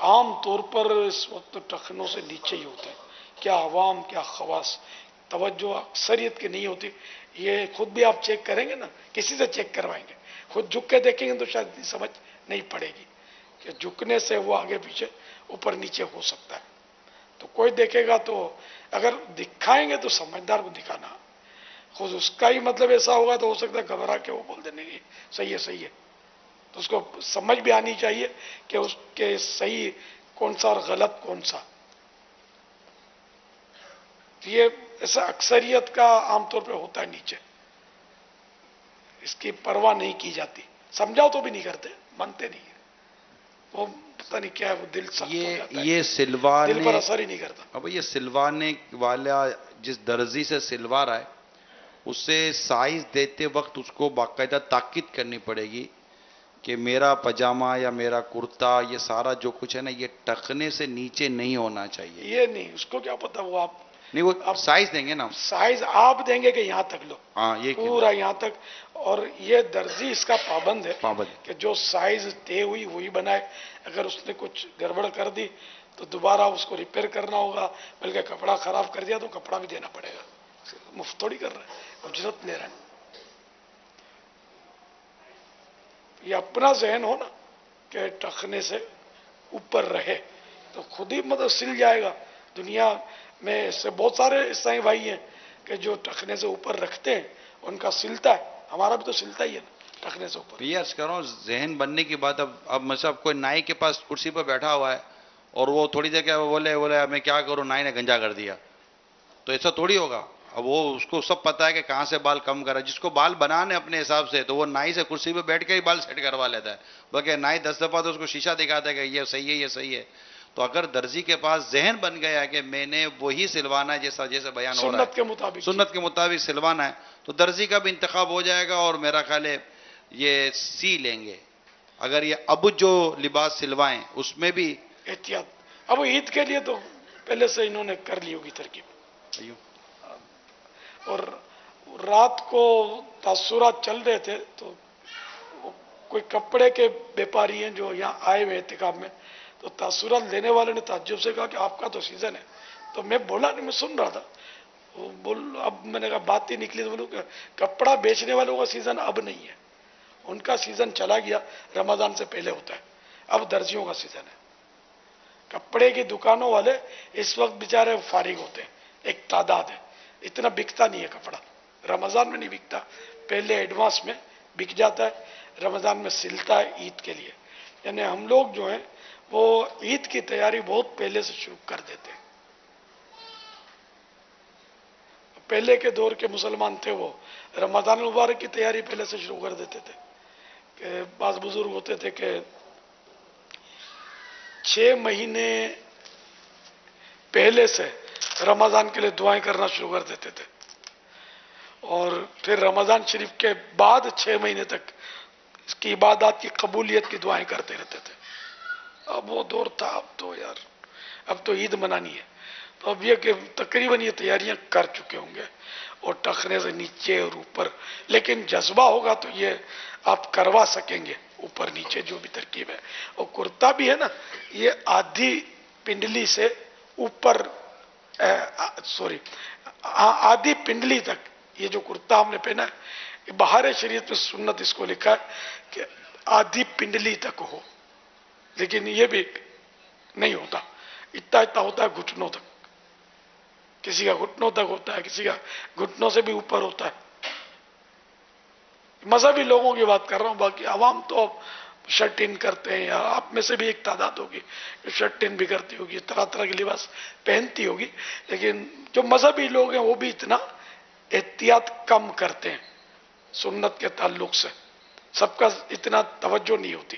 عام طور پر اس وقت ٹخنوں سے نیچے ہی ہوتے ہیں، کیا عوام کیا خواص توجہ اکثریت کی نہیں ہوتی. یہ خود بھی آپ چیک کریں گے نا، کسی سے چیک کروائیں گے، خود جھک کے دیکھیں گے تو شاید سمجھ نہیں پڑے گی کہ جھکنے سے وہ آگے پیچھے اوپر نیچے ہو سکتا ہے. تو کوئی دیکھے گا تو اگر دکھائیں گے تو سمجھدار کو دکھانا، خود اس کا ہی مطلب ایسا ہوگا تو ہو سکتا ہے گھبرا کے وہ بول دینے کی صحیح ہے صحیح ہے. تو اس کو سمجھ بھی آنی چاہیے کہ اس کے صحیح کون سا اور غلط کون سا. یہ ایسا اکثریت کا عام طور پہ ہوتا ہے نیچے، اس کی پرواہ نہیں کی جاتی، سمجھاؤ تو بھی نہیں کرتے، مانتے نہیں ہیں. وہ پتہ نہیں کیا ہے، وہ دل سخت ہو جاتا ہے، یہ دل سلوانے، پر اثر ہی نہیں کرتا. اب یہ سلوانے والا جس درزی سے سلوا رہا ہے اس سے سائز دیتے وقت اس کو باقاعدہ تاکید کرنی پڑے گی کہ میرا پاجامہ یا میرا کرتا یہ سارا جو کچھ ہے نا یہ ٹخنے سے نیچے نہیں ہونا چاہیے. یہ نہیں، اس کو کیا پتا، وہ نہیں وہ آپ سائز دیں گے نا. سائز آپ دیں گے کہ یہاں تک لو، ہاں یہ پورا یہاں تک. اور یہ درزی اس کا پابند ہے پابند. کہ جو سائز طے ہوئی وہی بنائے. اگر اس نے کچھ گڑبڑ کر دی تو دوبارہ اس کو ریپیئر کرنا ہوگا، بلکہ کپڑا خراب کر دیا تو کپڑا بھی دینا پڑے گا. مفت تھوڑی کر رہا ہے، اجرت لے رہا ہے. یہ اپنا ذہن ہو نا کہ ٹخنے سے اوپر رہے تو خود ہی مطلب سل جائے گا. دنیا میں ایسے بہت سارے عیسائی بھائی ہیں کہ جو ٹخنے سے اوپر رکھتے ہیں، ان کا سلتا ہے. ہمارا بھی تو سلتا ہی ہے نا ٹخنے سے اوپر. یہ عرض کر رہا ہوں ذہن بننے کی بات. اب مثلا کوئی نائی کے پاس کرسی پر بیٹھا ہوا ہے اور وہ تھوڑی دیر کے بولے میں کیا کروں، نائی نے گنجا کر دیا، تو ایسا تھوڑی ہوگا. اب وہ اس کو سب پتا ہے کہ کہاں سے بال کم کرا. جس کو بال بنانے اپنے حساب سے تو وہ نائی سے کرسی پہ بیٹھ کے ہی بال سیٹ کروا لیتا ہے، بلکہ نائی 10 دفعہ تو اس کو شیشہ دکھاتا ہے کہ یہ صحیح ہے یہ صحیح ہے. تو اگر درزی کے پاس ذہن بن گیا ہے کہ میں نے وہی سلوانا ہے جیسا جیسے بیان ہو رہا ہے، سنت کے مطابق، سنت کے مطابق سلوانا ہے، تو درزی کا بھی انتخاب ہو جائے گا. اور میرا خیال ہے یہ سی لیں گے. اگر یہ اب جو لباس سلوائیں اس میں بھی احتیاط. اب عید کے لیے تو پہلے سے انہوں نے کر لی ہوگی ترکیب. اور رات کو تاثرات چل رہے تھے تو کوئی کپڑے کے بیپاری ہیں جو یہاں آئے ہوئے احتکاب میں، تو تاثرات لینے والے نے تعجب سے کہا کہ آپ کا تو سیزن ہے. تو میں بولا نہیں، میں سن رہا تھا. اب میں نے کہا بات ہی نکلی تو بولوں کہ کپڑا بیچنے والوں کا سیزن اب نہیں ہے، ان کا سیزن چلا گیا، رمضان سے پہلے ہوتا ہے. اب درزیوں کا سیزن ہے. کپڑے کی دکانوں والے اس وقت بیچارے فارغ ہوتے ہیں، ایک تعداد ہے، اتنا بکتا نہیں ہے کپڑا. رمضان میں نہیں بکتا، پہلے ایڈوانس میں بک جاتا ہے، رمضان میں سلتا ہے عید کے لیے. یعنی ہم لوگ جو ہیں وہ عید کی تیاری بہت پہلے سے شروع کر دیتے ہیں. پہلے کے دور کے مسلمان تھے وہ رمضان المبارک کی تیاری پہلے سے شروع کر دیتے تھے. کہ بعض بزرگ ہوتے تھے کہ 6 مہینے پہلے سے رمضان کے لیے دعائیں کرنا شروع کر دیتے تھے، اور پھر رمضان شریف کے بعد 6 مہینے تک اس کی عبادات کی قبولیت کی دعائیں کرتے رہتے تھے. اب وہ دور تھا، اب تو یار اب تو عید منانی ہے. تو اب یہ کہ تقریباً یہ تیاریاں کر چکے ہوں گے، اور ٹخنے سے نیچے اور اوپر. لیکن جذبہ ہوگا تو یہ آپ کروا سکیں گے اوپر نیچے جو بھی ترکیب ہے. اور کرتا بھی ہے نا، یہ آدھی پنڈلی سے اوپر، آدھی پنڈلی تک یہ جو کرتا ہم نے پہنا ہے، یہ بہار شریعت میں سنت اس کو لکھا ہے کہ آدھی پنڈلی تک ہو. لیکن یہ بھی نہیں ہوتا، اتنا ہوتا ہے گھٹنوں تک. کسی کا گھٹنوں تک ہوتا ہے، کسی کا گھٹنوں سے بھی اوپر ہوتا ہے. مذہبی لوگوں کی بات کر رہا ہوں، باقی عوام تو شرٹ ان کرتے ہیں، یا آپ میں سے بھی ایک تعداد ہوگی جو شرٹ ان بھی کرتی ہوگی، طرح طرح کے لباس پہنتی ہوگی. لیکن جو مذہبی لوگ ہیں وہ بھی اتنا احتیاط کم کرتے ہیں سنت کے تعلق سے، سب کا اتنا توجہ نہیں ہوتی.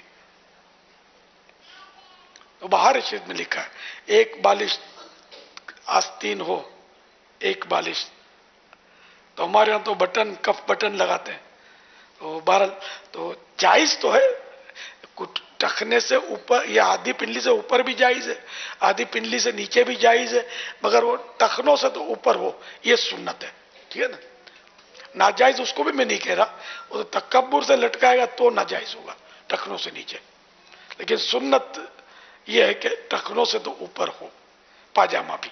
تو بہار شریعت میں لکھا ہے ایک بالش آستین ہو، ایک بالش. تو ہمارے ہاں تو بٹن، کف بٹن لگاتے ہیں. تو بہرحال تو جائز تو ہے، ٹخنے سے اوپر یا آدھی پنڈلی سے اوپر بھی جائز ہے، آدھی پنڈلی سے نیچے بھی جائز ہے، مگر وہ ٹخنوں سے تو اوپر ہو، یہ سنت ہے. ٹھیک ہے نا. ناجائز اس کو بھی میں نہیں کہہ رہا، وہ تو تکبر سے لٹکائے گا تو ناجائز ہوگا ٹخنوں سے نیچے. لیکن سنت یہ ہے کہ ٹخنوں سے تو اوپر ہو پاجامہ بھی.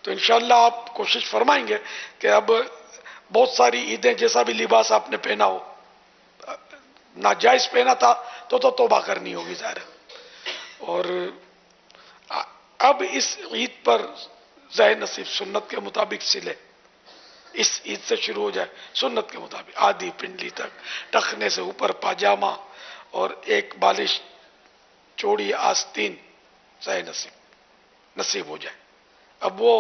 تو انشاءاللہ آپ کوشش فرمائیں گے کہ اب بہت ساری عیدیں جیسا بھی لباس آپ نے پہنا ہو، ناجائز پہنا تھا تو توبہ کرنی ہوگی ظاہر ہے. اور اب اس عید پر ظاہر نصیب سنت کے مطابق سلے، اس عید سے شروع ہو جائے سنت کے مطابق آدھی پنڈلی تک، ٹخنے سے اوپر پاجامہ اور ایک بالش چوڑی آستین ظاہر نصیب ہو جائے. اب وہ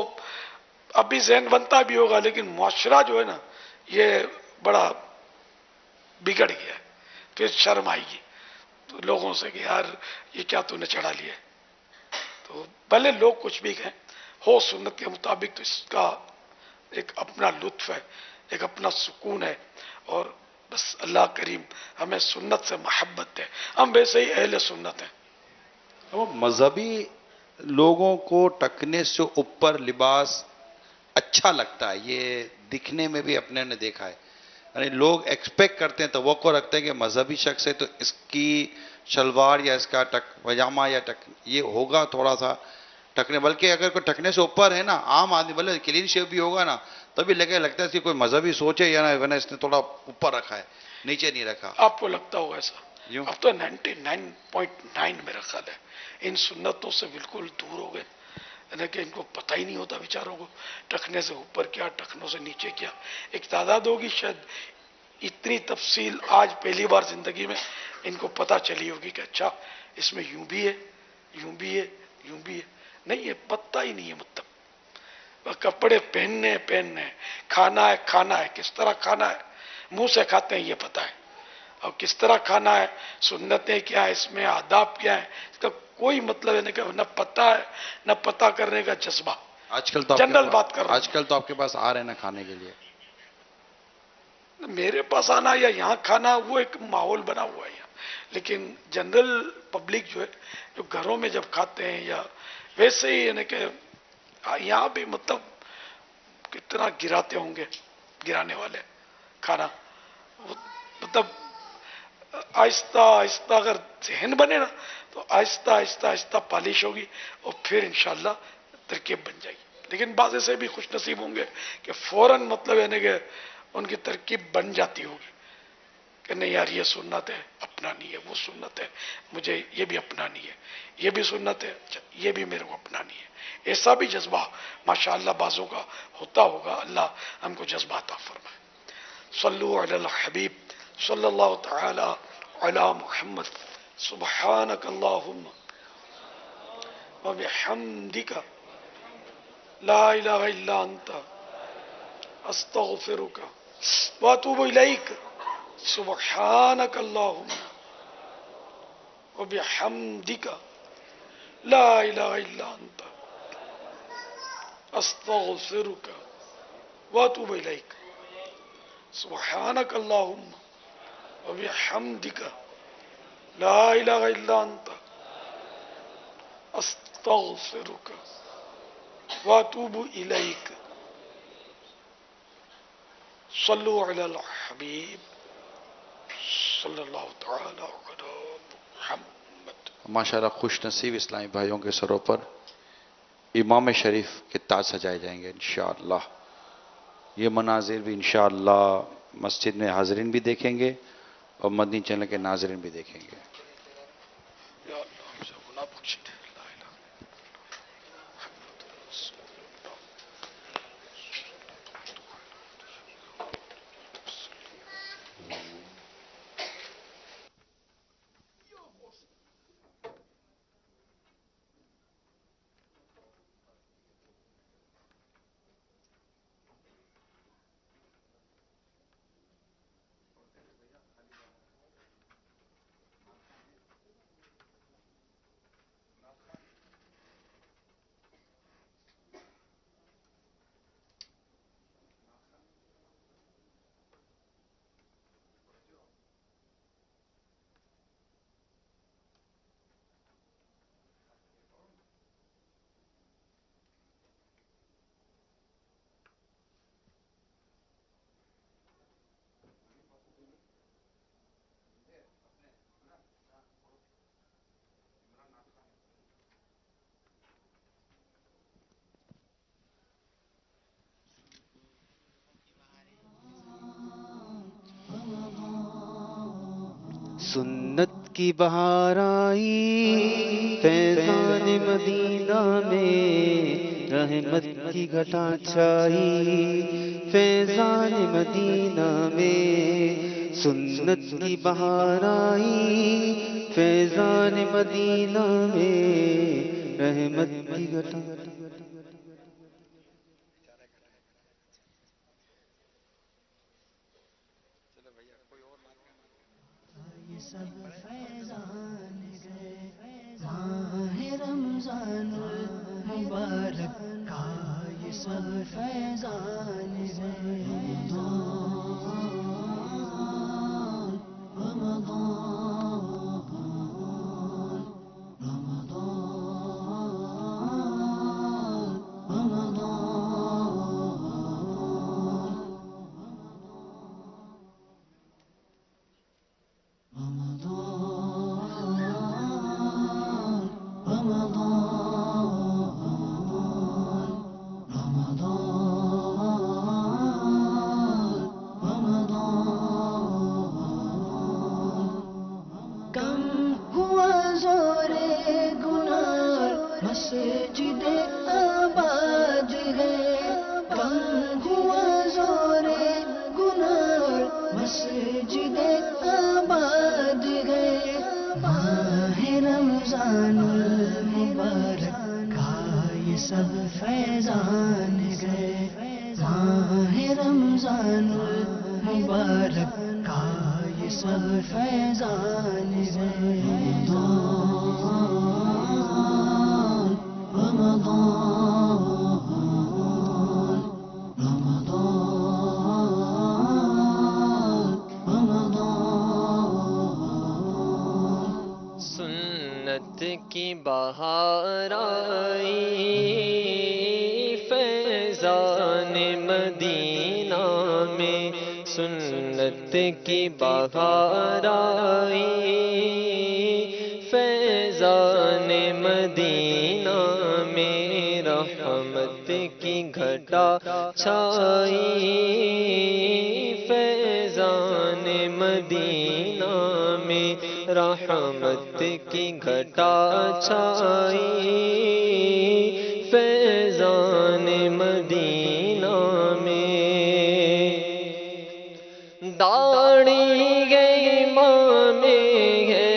ابھی ذہن بنتا بھی ہوگا، لیکن معاشرہ جو ہے نا یہ بڑا بگڑ گیا ہے. پھر شرم آئے گی تو لوگوں سے کہ یار یہ کیا تو نے چڑھا لیا ہے. تو بھلے لوگ کچھ بھی کہیں، ہو سنت کے مطابق تو اس کا ایک اپنا لطف ہے، ایک اپنا سکون ہے. اور بس اللہ کریم ہمیں سنت سے محبت ہے، ہم ویسے ہی اہل سنت ہیں. وہ مذہبی لوگوں کو ٹکنے سے اوپر لباس اچھا لگتا ہے، یہ دکھنے میں بھی اپنے نے دیکھا ہے. یعنی لوگ ایکسپیکٹ کرتے ہیں، توقع رکھتے ہیں کہ مذہبی شخص ہے تو اس کی شلوار یا اس کا پاجامہ یا یہ ہوگا تھوڑا سا ٹکنے، بلکہ اگر کوئی ٹکنے سے اوپر ہے نا، عام آدمی بولے کلین شیو بھی ہوگا نا تبھی لگتا ہے اس کی کوئی مذہبی سوچ ہے یا نا اس نے تھوڑا اوپر رکھا ہے، نیچے نہیں رکھا. آپ کو لگتا ہوگا ایسا؟ یوں اب تو 99.9 میرا خیال ہے ان سنتوں سے بالکل دور ہو گئے. یعنی کہ ان کو پتہ ہی نہیں ہوتا بیچاروں کو ٹخنے سے اوپر کیا، ٹخنوں سے نیچے کیا. ایک تعداد ہوگی شاید اتنی تفصیل آج پہلی بار زندگی میں ان کو پتہ چلی ہوگی کہ اچھا اس میں یوں بھی ہے، یوں بھی ہے، یوں بھی ہے. نہیں، یہ پتہ ہی نہیں ہے. مطلب کپڑے پہننے، کھانا ہے کس طرح کھانا ہے، منہ سے کھاتے ہیں یہ پتہ ہے، اور کس طرح کھانا ہے، سنتیں کیا ہے، اس میں آداب کیا ہے، اس کا کوئی مطلب ہے نہیں کہ نہ پتہ ہے نہ پتہ کرنے کا جذبہ. جنرل بات کر رہا آج ہوں. کل تو آپ کے پاس آ رہے ہیں نا کھانے کے لیے. میرے پاس آنا یا یہاں کھانا وہ ایک ماحول بنا ہوا ہے یہاں، لیکن جنرل پبلک جو ہے جو گھروں میں جب کھاتے ہیں یا ویسے ہی یعنی کہ یہاں بھی مطلب کتنا گراتے ہوں گے گرانے والے کھانا. مطلب آہستہ آہستہ اگر ذہن بنے نا تو آہستہ آہستہ آہستہ پالش ہوگی اور پھر انشاءاللہ ترکیب بن جائے گی. لیکن بعض ایسے بھی خوش نصیب ہوں گے کہ فوراً مطلب یعنی کہ ان کی ترکیب بن جاتی ہوگی کہ نہیں یار یہ سنت ہے اپنانی ہے، وہ سنت ہے مجھے یہ بھی اپنانی ہے، یہ بھی سنت ہے یہ بھی میرے کو اپنانی ہے. ایسا بھی جذبہ ماشاءاللہ بعضوں کا ہوتا ہوگا. اللہ ہم کو جذبہ عطا فرمائے. صلو علی الحبیب صلی اللہ تعالی علی محمد. سبحانک اللہم وبحمدک لا الہ الا انت استغفرک واتوب الیک. سبحانک اللہم وبحمدک لا الہ الا انت استغفرک واتوب الیک. سبحانک اللہم وبحمدک لا الہ الا انت استغفرک واتوب الیک. صلو علی الحبیب صلی اللہ تعالی علی محمد. ماشاءاللہ خوش نصیب اسلامی بھائیوں کے سروں پر امام شریف کے تاج سجائے جائیں گے انشاءاللہ. یہ مناظر بھی انشاءاللہ مسجد میں حاضرین بھی دیکھیں گے اور مدنی چینل کے ناظرین بھی دیکھیں گے. یا اللہ ہم سے گناہ بخش دے. لا الہ سنت کی بہار آئی فیضان مدینہ میں، رحمت کی گھٹا چھائی فیضان مدینہ میں، سنت کی بہار آئی فیضان مدینہ میں، رحمت کی گھٹا سب فیضان گئے ماہ رمضان المبارک کا، یہ سب فیضان گئے مسجد آباد ہے، کم ہوا زور گنار مسجد آباد ہے، ماہ رمضان المبارک کا یہ سب فیضان گئے، ماہ رمضان المبارک کا یہ سب فیضان گئے سنت کی بہار آئی فیضان مدینہ میں، سنت کی بہار آئی فیضان مدینہ میں، رحمت کی گھٹا چھائی فیضان مدینہ میں، رحمت کی گھٹا چھائی فیضان مدینہ میں، داڑھی گئی ماں میں ہے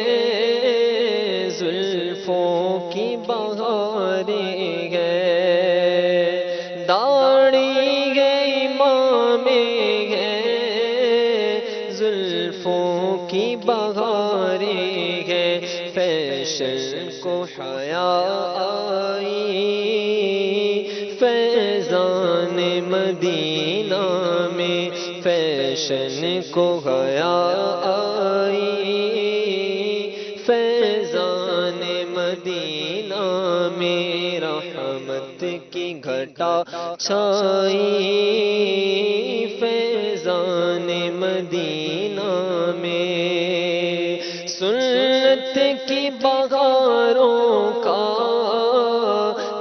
زلفوں کی بہاریں ہے، داڑھی گئی ماں میں ہے زلفوں کی بہاریں ہے، فیشن کو حیا آئی فیضان مدینہ میں، فیشن کو حیا آئی فیضان مدینہ میں، رحمت کی گھٹا چھائی فیضان مدینہ میں، سنت کی بہاروں کا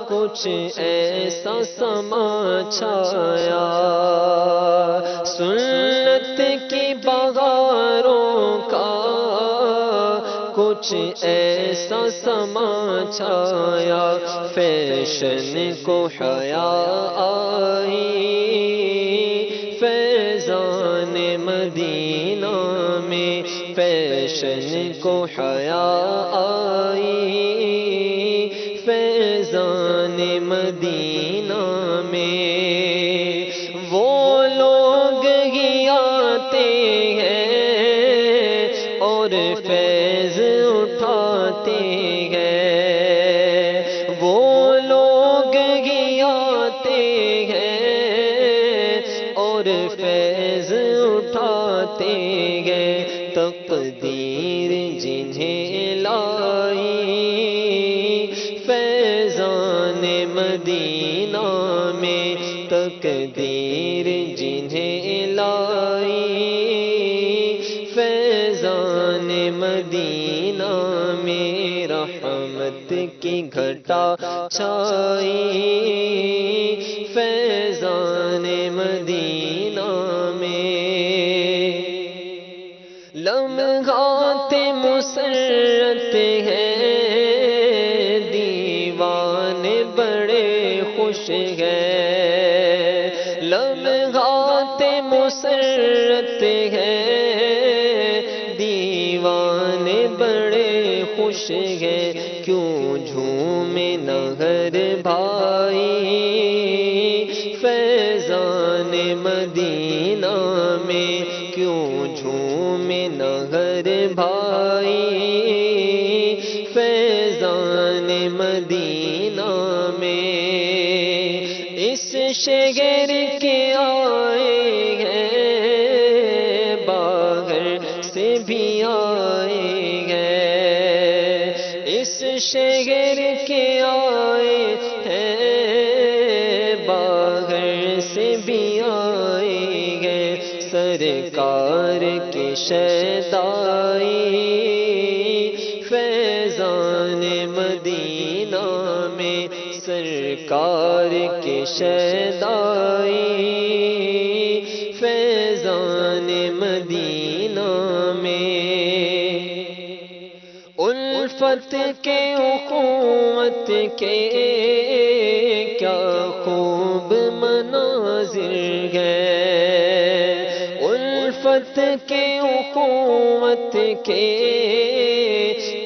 کچھ ایسا سما چھایا، سنت کی بہاروں کا کچھ ایسا سما چھایا، فیشن کو حیا آئی فیضان مدینہ میں، فیشن کو حیا آئی فیضان مدینہ میں، وہ لوگ ہی آتے ہیں اور فیض اٹھاتے ہیں، وہ لوگ ہی آتے ہیں اور فیض اٹھاتے ہیں، تقدیر جنہیں لائی فیضان مدینہ میں، تقدیر جنہیں لائی فیضان مدینہ میں، رحمت کی گھٹا چھائی فیضان مدینہ میں، لمحات مسرت ہے، دیوانے بڑے خوش ہیں، لمحات مسرت ہے، دیوانے بڑے خوش ہیں، کیوں جھومے نہ ہر بھائی فیضان مدینہ میں، کیوں جھومے نہ ہر بھائی فیضان مدینہ میں، اس شہر کے آئے ہیں باہر سے بھی آئے ہیں، اس شہر کے آئے ہیں باہر سے بھی آئے ہیں، سرکار کے شیدائی فیضان مدینہ میں، سرکار کے شیدائی فیضان مدینہ میں، الفت کے اخوت کے کیا خوب مناظر ہیں، الفت کے اخوت کے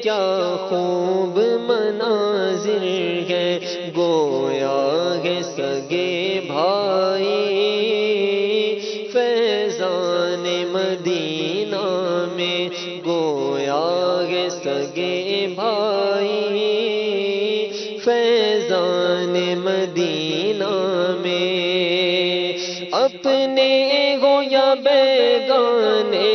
کیا خوب مناظر ہیں، گویا ہے سگے بھائی فیضان مدینہ میں، گویا ہے سگے بھائی فیضان مدینہ میں، اپنے گویا بیگانے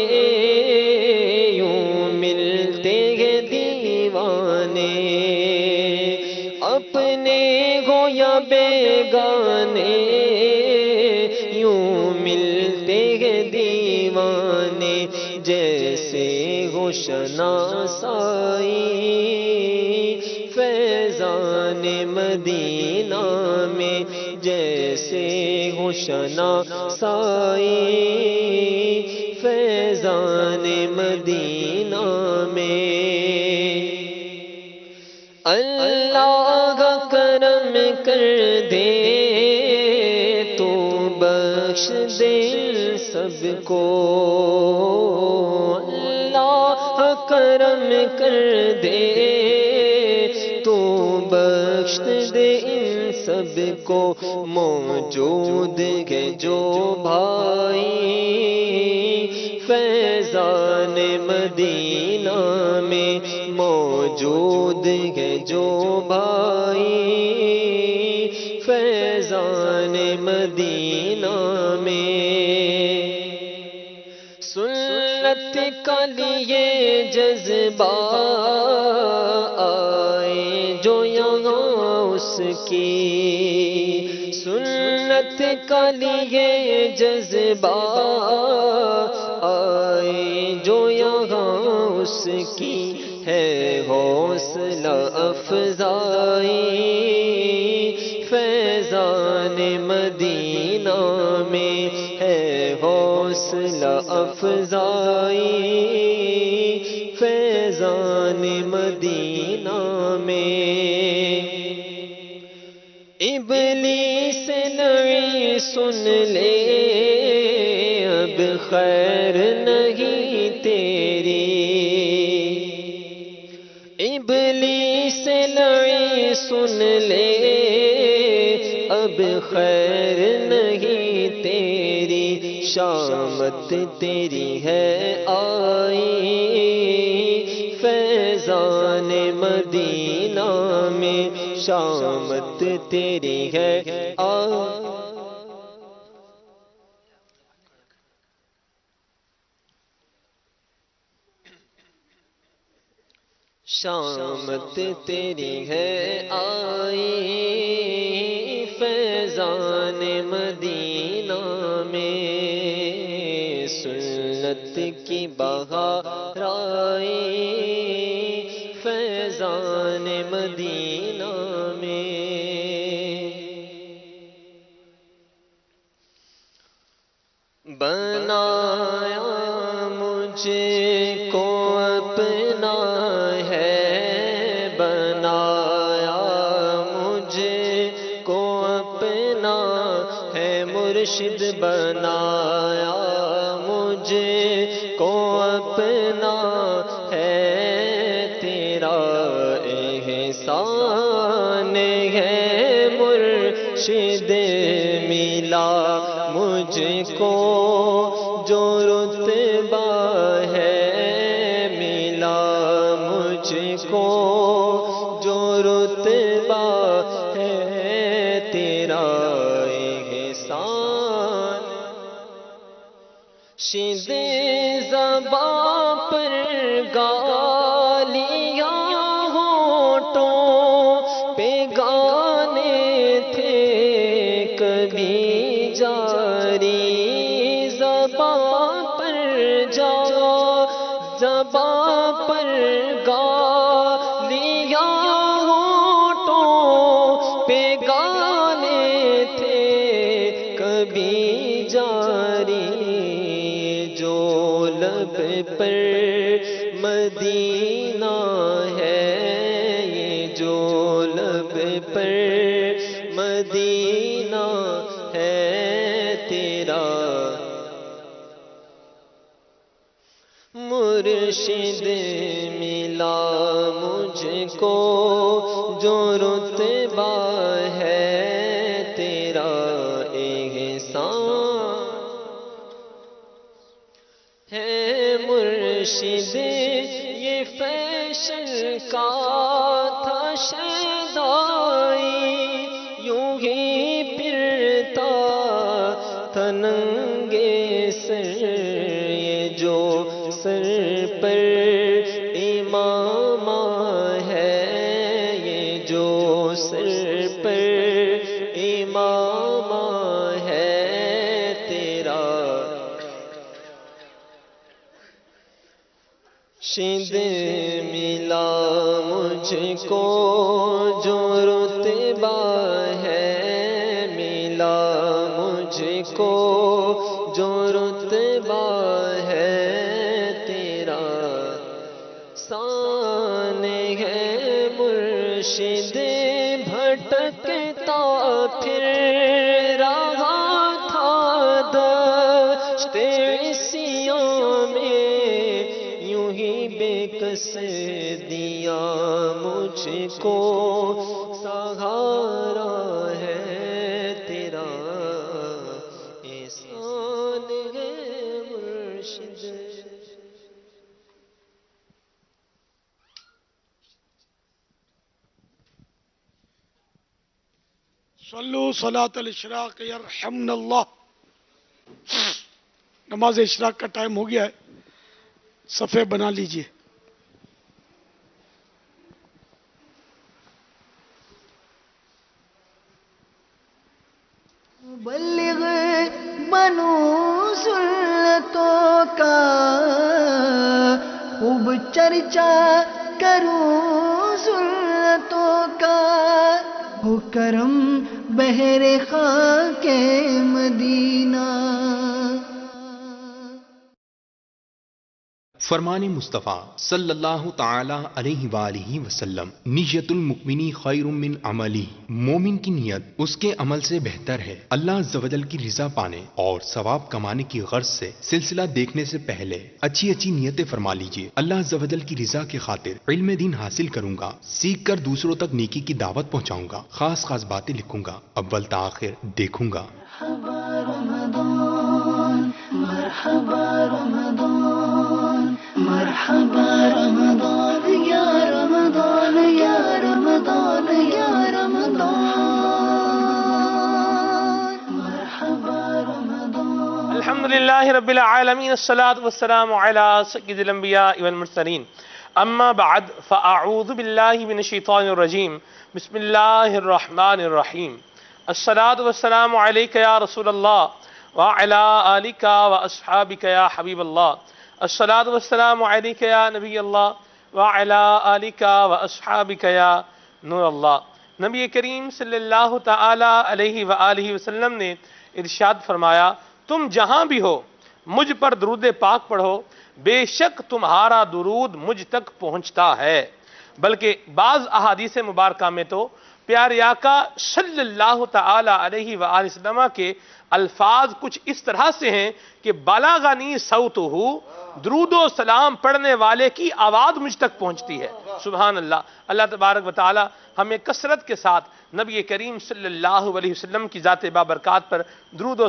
یوں ملتے ہیں دیوانے، اپنے گویا بیگانے یوں ملتے ہیں دیوانے، جیسے ہو شناسائی فیضان مدینہ میں، جیسے ہو شناسائی فیضان مدینہ میں، اللہ کرم کر دے تو بخش دے سب کو، اللہ کرم کر دے تو بخش دے ان سب کو، موجود ہے جو بھائی فیضان مدینہ میں، موجود ہے جو بھائی فیضان مدینہ میں، سنت کا لیے جذبہ آئے جو یہاں اس کی، سنت کا لیے جذبہ آئے جو یہاں اس کی، ہے حوصلہ افزائی فیضان مدینہ میں، ہے حوصلہ افزائی فیضان مدینہ میں، ابلیس نئی سن لے اب خیر نہیں تیری، ابلیس نئی سن لے اب خیر نہیں تیری، شامت تیری ہے آئی فیضان مدینہ میں، شامت تیری ہے آئی، شامت تیری ہے آئی فیضان مدینہ میں، سنت کی بہار آئی فیضان مدینہ میں، بنایا مجھے کو اپنا مرشد بنایا مجھ کو اپنا ہے تیرا احسان ہے مرشد ملا مجھ کو جو رتبہ ہے ملا مجھ کو جو رتبہ ہے تیرا احسان شد زباں پر گالیاں ہونٹوں پہ گانے تھے کبھی جاری زباں پر زباں پر گالیاں ہونٹوں پہ گانے تھے کبھی جاری جو لب پر مدینہ ہے یہ جو لب پر مدینہ ہے تیرا مرشد ملا مجھ کو جو رتبہ ہے تیرا احسان ہے مرشد یہ فیشن کا تھا شیدائی یوں ہی پھرتا تھا ننگے سر یہ جو سر پر امامہ ہے یہ جو سر پر امامہ ہے تیرا شد ملا مجھ کو جو رتبہ ہے ملا مجھ کو جو رتبہ ہے تیرا سان ہے مرشد بھٹکتا پھر رہا تھا دشت عصیاں میں یوں ہی بے کس دیا مجھ کو سہارا ہے تیرا احسان ہے مرشد صلو صلاۃ الاشراق یرحمنا اللہ. نماز اشراق کا ٹائم ہو گیا ہے، صفحے بنا لیجئے. بلغ بنو سلطوں کا خوب چرچا کروں سلطوں کا ہو کرم بہر خاک مدینہ. فرمان مصطفیٰ صلی اللہ تعالی علیہ وآلہ وسلم نیت المؤمنی خیر من عملی، مومن کی نیت اس کے عمل سے بہتر ہے. اللہ عز و جل کی رضا پانے اور ثواب کمانے کی غرض سے سلسلہ دیکھنے سے پہلے اچھی اچھی نیتیں فرما لیجئے. اللہ عز و جل کی رضا کے خاطر علم دین حاصل کروں گا، سیکھ کر دوسروں تک نیکی کی دعوت پہنچاؤں گا، خاص خاص باتیں لکھوں گا، اول تا آخر دیکھوں گا. مرحبا رمضان مرحبا رمضان مرحبا رمضان یا رمضان یا رمضان یا رمضان مرحبا رمضان. الحمد للہ رب العالمین الصلاة والسلام علی سید الانبیاء والمرسلین اما بعد فاعوذ باللہ من الشیطان الرجیم بسم اللہ الرحمن الرحیم. الصلاة والسلام علیک یا رسول اللہ وعلی آلک واصحابک یا حبیب اللہ. الصلاة والسلام علیک یا نبی اللہ وعلی آلک واصحابک یا نور اللہ. نبی کریم صلی اللہ تعالی علیہ وآلہ وسلم نے ارشاد فرمایا، تم جہاں بھی ہو مجھ پر درود پاک پڑھو، بے شک تمہارا درود مجھ تک پہنچتا ہے. بلکہ بعض احادیث مبارکہ میں تو پیارے آقا صلی اللہ تعالی علیہ وآلہ وسلم کے الفاظ کچھ اس طرح سے ہیں کہ بلغنی صوتہ، درود و سلام پڑھنے والے کی آواز مجھ تک پہنچتی ہے۔ سبحان اللہ۔ اللہ تبارک و تعالی ہمیں کثرت کے ساتھ نبی کریم صلی اللہ علیہ وسلم کی ذات بابرکات پر درود و